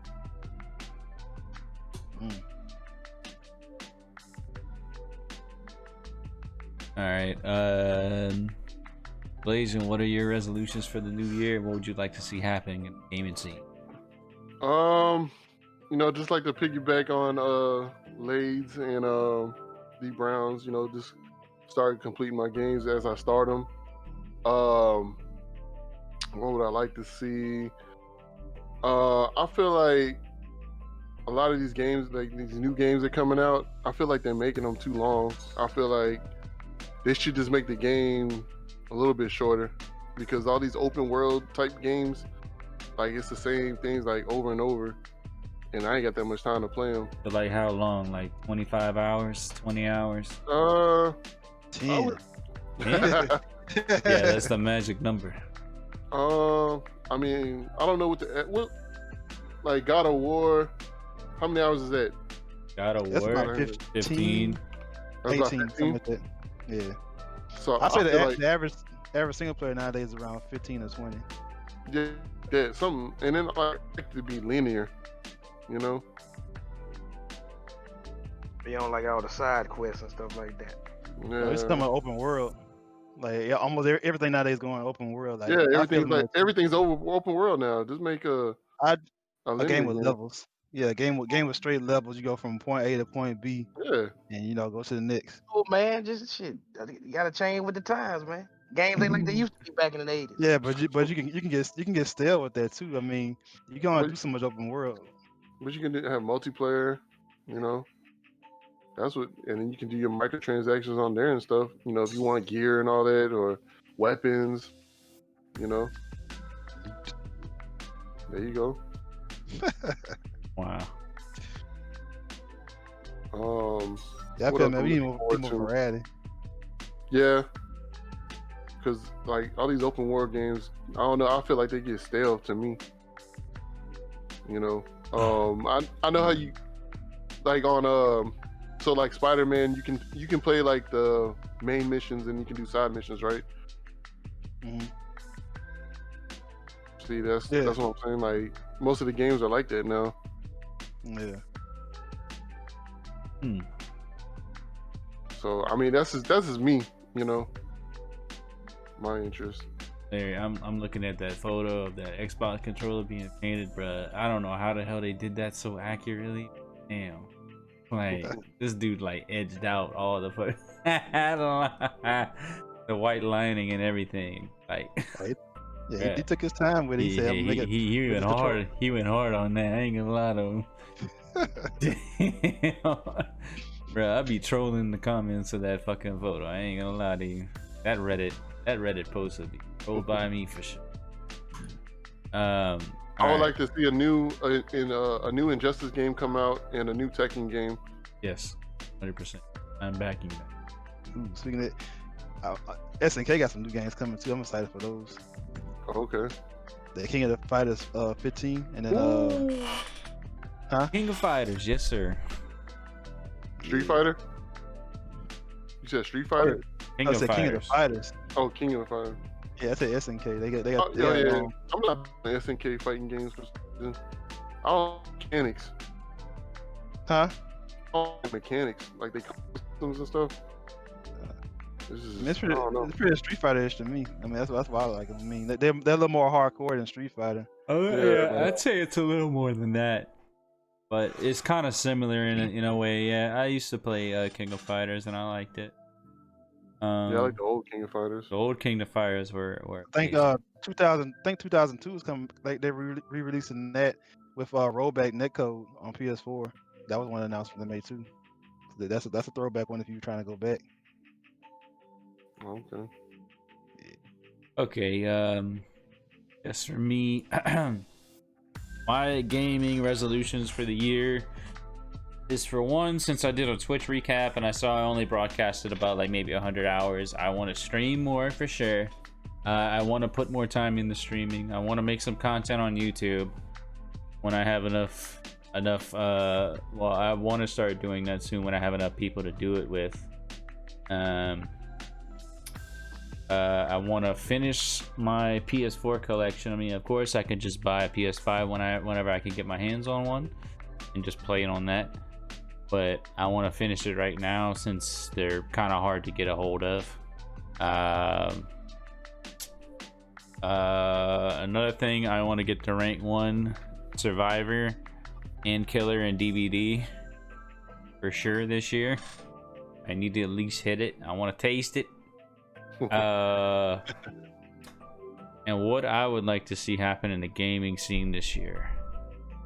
All right. Blazing, what are your resolutions for the new year? What would you like to see happening in the gaming scene? Just like to piggyback on Lades and D Browns, just start completing my games as I start them. What would I like to see? I feel like a lot of these games, like these new games that are coming out, I feel like they're making them too long. I feel like they should just make the game a little bit shorter, because all these open world type games, like it's the same things like over and over, and I ain't got that much time to play them. But like how long? Like 25 hours, 20 hours? 10. Yeah, that's the magic number. I mean, I don't know like God of War. How many hours is that? God of That's War, about 15. That's about 18, 15? something like that. Yeah. So I say feel like, the average single player nowadays is around 15 or 20. yeah, something, and then I like it to be linear, you know. Be on like all the side quests and stuff like that. Yeah, It's talking about open world. Like almost everything nowadays going open world. Like, yeah, I feel everything's open world now. Just make a a linear game with levels. Yeah, a game with straight levels. You go from point A to point B, Yeah, and go to the next. Oh man, just shit. You gotta change with the times, man. Games ain't like they used to be back in the 80s. Yeah, but you can get stale with that too. I mean, you can only do so much open world. but you can have multiplayer, you know. That's what, and then you can do your microtransactions on there and stuff. If you want gear and all that, or weapons, There you go. Wow. Yeah, I What feel else I'm maybe looking more forward to? variety. Yeah, because like all these open world games, I don't know. I feel like they get stale to me. I know how you like on so like Spider-Man, you can play like the main missions and you can do side missions, right? Mhm. See, that's Yeah. what I'm saying. Like most of the games are like that now. Yeah. So I mean, that's just me, you know, my interest. There, I'm looking at that photo of that Xbox controller being painted, bruh. I don't know how the hell they did that so accurately. Damn, like this dude like edged out all the the white lining and everything. Like, Yeah, he took his time with it. He said, "I'm gonna make it." He went hard. He went hard on that. I ain't gonna lie to him. Damn. Bro, I be trolling the comments of that fucking photo. I ain't gonna lie to you. That Reddit post would be trolled by me for sure. I would like to see a new Injustice game come out and a new Tekken game. Yes, 100%. I'm backing that. Ooh, speaking of that, SNK got some new games coming too. I'm excited for those. Okay. The King of the Fighters 15, and then King of Fighters, yes sir. Street Fighter. You said Street Fighter? King I of said King of the Fighters. Fighters. Oh, King of the Fighter. Yeah, I said SNK. They got. Yeah. I'm not playing SNK fighting games. I don't mechanics. Huh? Mechanics, like they systems and stuff. It's pretty Street Fighter-ish to me. I mean, that's why I like them. I mean, they're a little more hardcore than Street Fighter. Oh Yeah. I'd say it's a little more than that, but it's kind of similar in a way. Yeah, I used to play King of Fighters and I liked it. Yeah, I like the old King of Fighters. The old King of Fighters were. I think 2002 is coming. Like they're re-releasing that with rollback netcode on PS4. That was one announcement they made too. That's a throwback one if you're trying to go back. Okay. Okay. Yes, for me, my gaming resolutions for the year is, for one, since I did a Twitch recap and I saw I only broadcasted about like maybe 100 hours, I want to stream more for sure. I want to put more time in the streaming. I want to make some content on YouTube when I have enough. Well, I want to start doing that soon when I have enough people to do it with. I want to finish my PS4 collection. I mean, of course, I could just buy a PS5 whenever I can get my hands on one and just play it on that. But I want to finish it right now since they're kind of hard to get a hold of. Another thing, I want to get to rank 1 Survivor and Killer and DVD for sure this year. I need to at least hit it. I want to taste it. And what I would like to see happen in the gaming scene this year.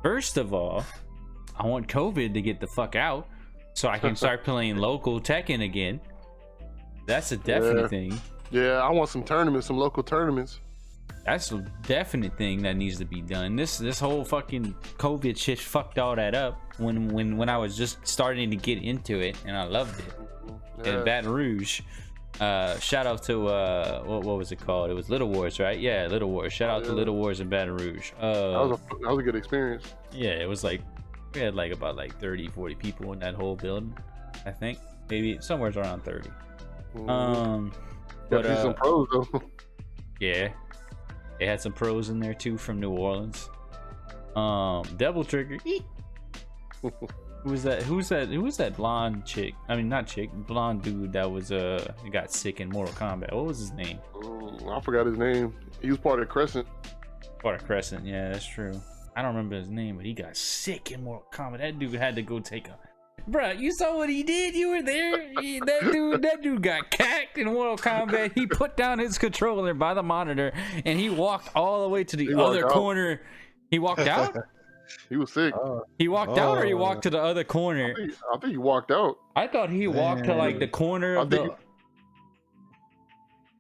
First of all, I want COVID to get the fuck out so I can start playing local Tekken again. That's a definite thing. Yeah, I want some tournaments, some local tournaments. That's a definite thing that needs to be done. This whole fucking COVID shit fucked all that up when I was just starting to get into it, and I loved it. Yeah. In Baton Rouge. Shout out to what was it called? It was Little Wars, right? Yeah, Little Wars. Shout out to Little Wars in Baton Rouge. That was a good experience. Yeah, it was like we had like about 30-40 people in that whole building. I think maybe somewhere around 30. But some pros though. Yeah, they had some pros in there too from New Orleans. Devil Trigger. Who's that blonde chick? I mean, not chick, blonde dude that was got sick in Mortal Kombat. What was his name? I forgot his name. He was part of Crescent. Part of Crescent, yeah, that's true. I don't remember his name, but he got sick in Mortal Kombat. That dude had to go take a. Bruh, you saw what he did? You were there. That dude got cacked in Mortal Kombat. He put down his controller by the monitor and he walked all the way to the other corner. He walked out. He was sick. He walked out, or he walked to the other corner? I think he walked out. I thought he walked to like the corner of the.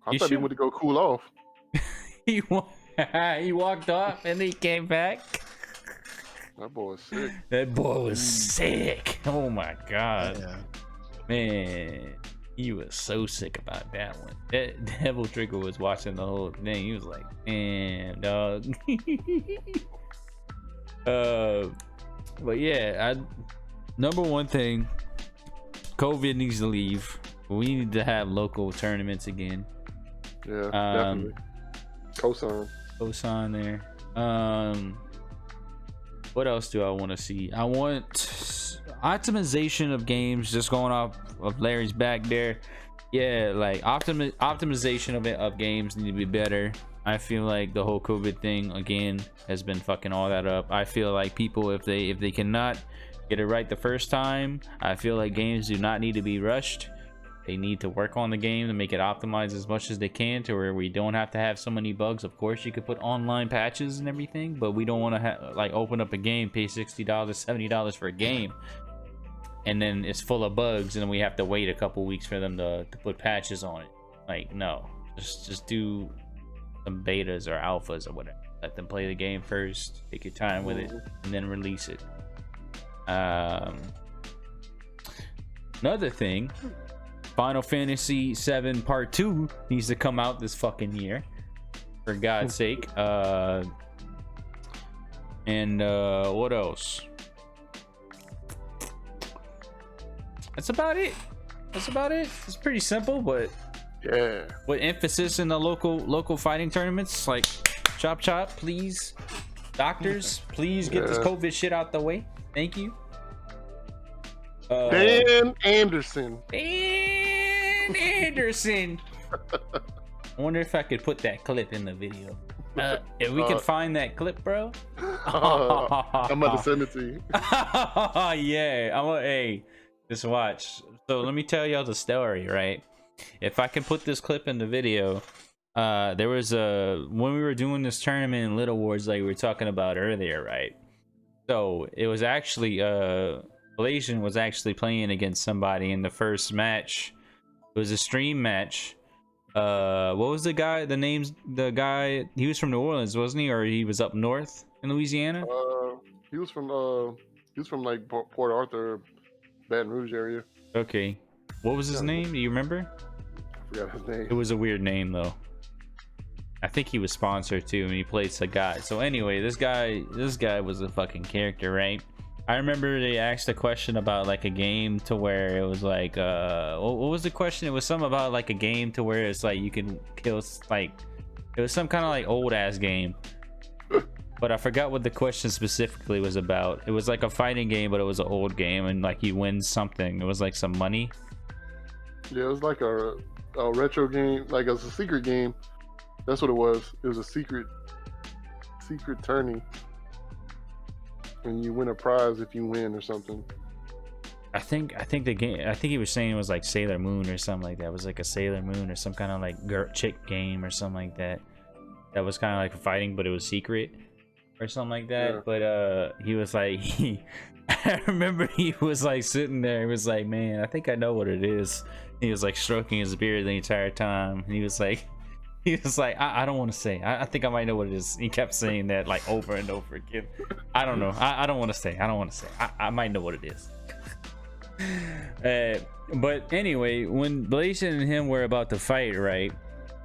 I thought he went to go cool off. He walked off and he came back. That boy was sick. That boy was sick. Oh my god, man, he was so sick about that one. That Devil Trigger was watching the whole thing. He was like, "Damn, dog." But yeah, number one thing, COVID needs to leave. We need to have local tournaments again. Yeah, definitely. Cosign there. What else do I want to see? I want optimization of games. Just going off of Larry's back there. Yeah, like optimization of games need to be better. I feel like the whole COVID thing again has been fucking all that up. I feel like people, if they cannot get it right the first time, I feel like games do not need to be rushed. They need to work on the game to make it optimized as much as they can to where we don't have to have so many bugs. Of course, you could put online patches and everything, but we don't want to like open up a game, pay $60, $70 for a game, and then it's full of bugs, and then we have to wait a couple weeks for them to put patches on it. Like, no, just do some betas or alphas or whatever. Let them play the game first, take your time with it, and then release it. Another thing, Final Fantasy VII Part 2 needs to come out this fucking year, for God's sake. And what else? That's about it. It's pretty simple, but Yeah. with emphasis in the local fighting tournaments. Like, chop chop, please. Doctors, please get this COVID shit out the way. Thank you. Dan Anderson. Dan Anderson. I wonder if I could put that clip in the video. If we could find that clip, bro. I'm about to send it to you. Yeah. Hey, just watch. So let me tell y'all the story, right? If I can put this clip in the video, there was when we were doing this tournament in Little Wars, like we were talking about earlier, right? So it was actually Malaysian was actually playing against somebody in the first match. It was a stream match. What was the guy? The guy. He was from New Orleans, wasn't he, or he was up north in Louisiana? He was from like Port Arthur, Baton Rouge area. Okay. What was his name? Do you remember? I forgot his name. It was a weird name though. I think he was sponsored too, and he played some guy. So anyway, this guy was a fucking character, right? I remember they asked a question about like a game to where it was like, what was the question? It was something about like a game to where it's like you can kill, like, it was some kind of like old ass game. But I forgot what the question specifically was about. It was like a fighting game, but it was an old game, and like you win something. It was like some money. Yeah, it was like a retro game, like it was a secret game. That's what it was. It was a secret tourney, and you win a prize if you win or something. I think the game. I think he was saying it was like Sailor Moon or something like that. It was like a Sailor Moon or some kind of like chick game or something like that. That was kind of like fighting, but it was secret or something like that. Yeah. But he was like, I remember he was like sitting there. He was like, man, I think I know what it is. He was like stroking his beard the entire time, and he was like, I don't want to say. I think I might know what it is. He kept saying that like over and over again. I don't know. I don't want to say. I might know what it is. But anyway, when Blasian and him were about to fight, right?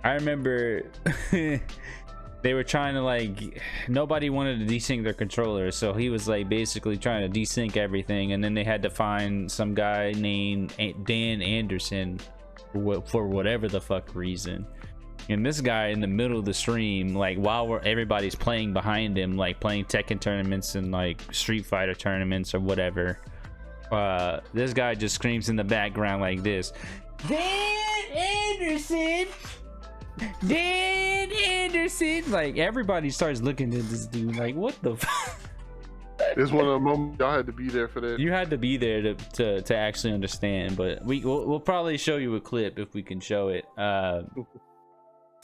I remember they were trying to like, nobody wanted to desync their controller, so he was like basically trying to desync everything, and then they had to find some guy named Dan Anderson for whatever the fuck reason. And this guy in the middle of the stream, like while everybody's playing behind him, like playing Tekken tournaments and like Street Fighter tournaments or whatever, this guy just screams in the background like this, Dan Anderson, Dan Anderson. Like everybody starts looking at this dude like, what the fuck? It's one of the moments y'all had to be there for that. You had to be there to actually understand, but we'll probably show you a clip if we can show it.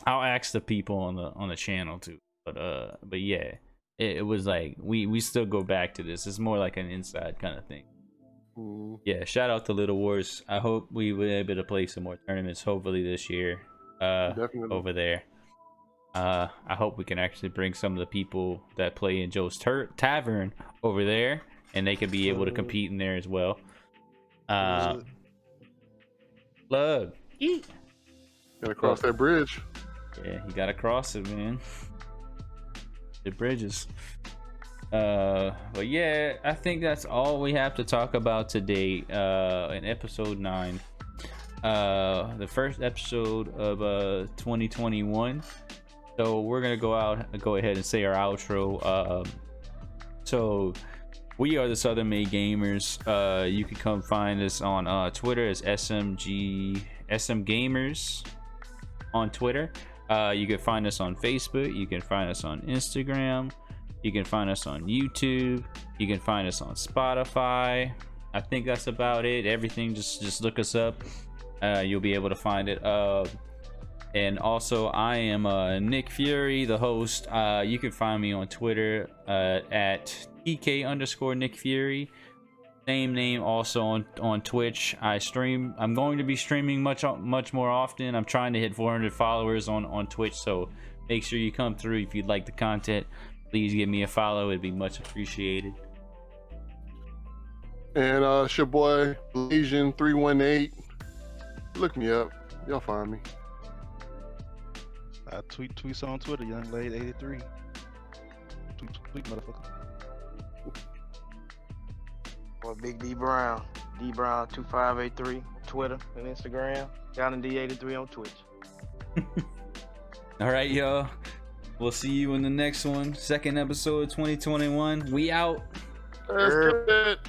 I'll ask the people on the channel too, but yeah, it was like we still go back to this. It's more like an inside kind of thing. Yeah, shout out to Little Wars. I hope we were able to play some more tournaments hopefully this year over there. I hope we can actually bring some of the people that play in Joe's Tavern over there, and they can be able to compete in there as well. Love. Gotta cross that bridge. Yeah, you gotta cross it, man. The bridges. But yeah, I think that's all we have to talk about today in episode 9. The first episode of 2021. So we're gonna go ahead and say our outro. So we are the Southern Made Gamers. You can come find us on Twitter as SMG SM Gamers on Twitter. You can find us on Facebook. You can find us on Instagram. You can find us on YouTube. You can find us on Spotify. I think that's about it. Everything, just look us up. You'll be able to find it. And also, I am Nick Fury, the host. You can find me on Twitter at TK_Nick Fury. Same name also on Twitch. I'm going to be streaming much more often. I'm trying to hit 400 followers on Twitch, so make sure you come through. If you'd like the content, please give me a follow. It'd be much appreciated. And it's your boy Asian 318. Look me up. Y'all find me. I tweets on Twitter, Young Lady 83. Tweet, motherfucker. Or Big D Brown, D Brown 2583, Twitter and Instagram. John D83 on Twitch. All right, y'all. We'll see you in the next one. Second episode of 2021. We out. Let's get it.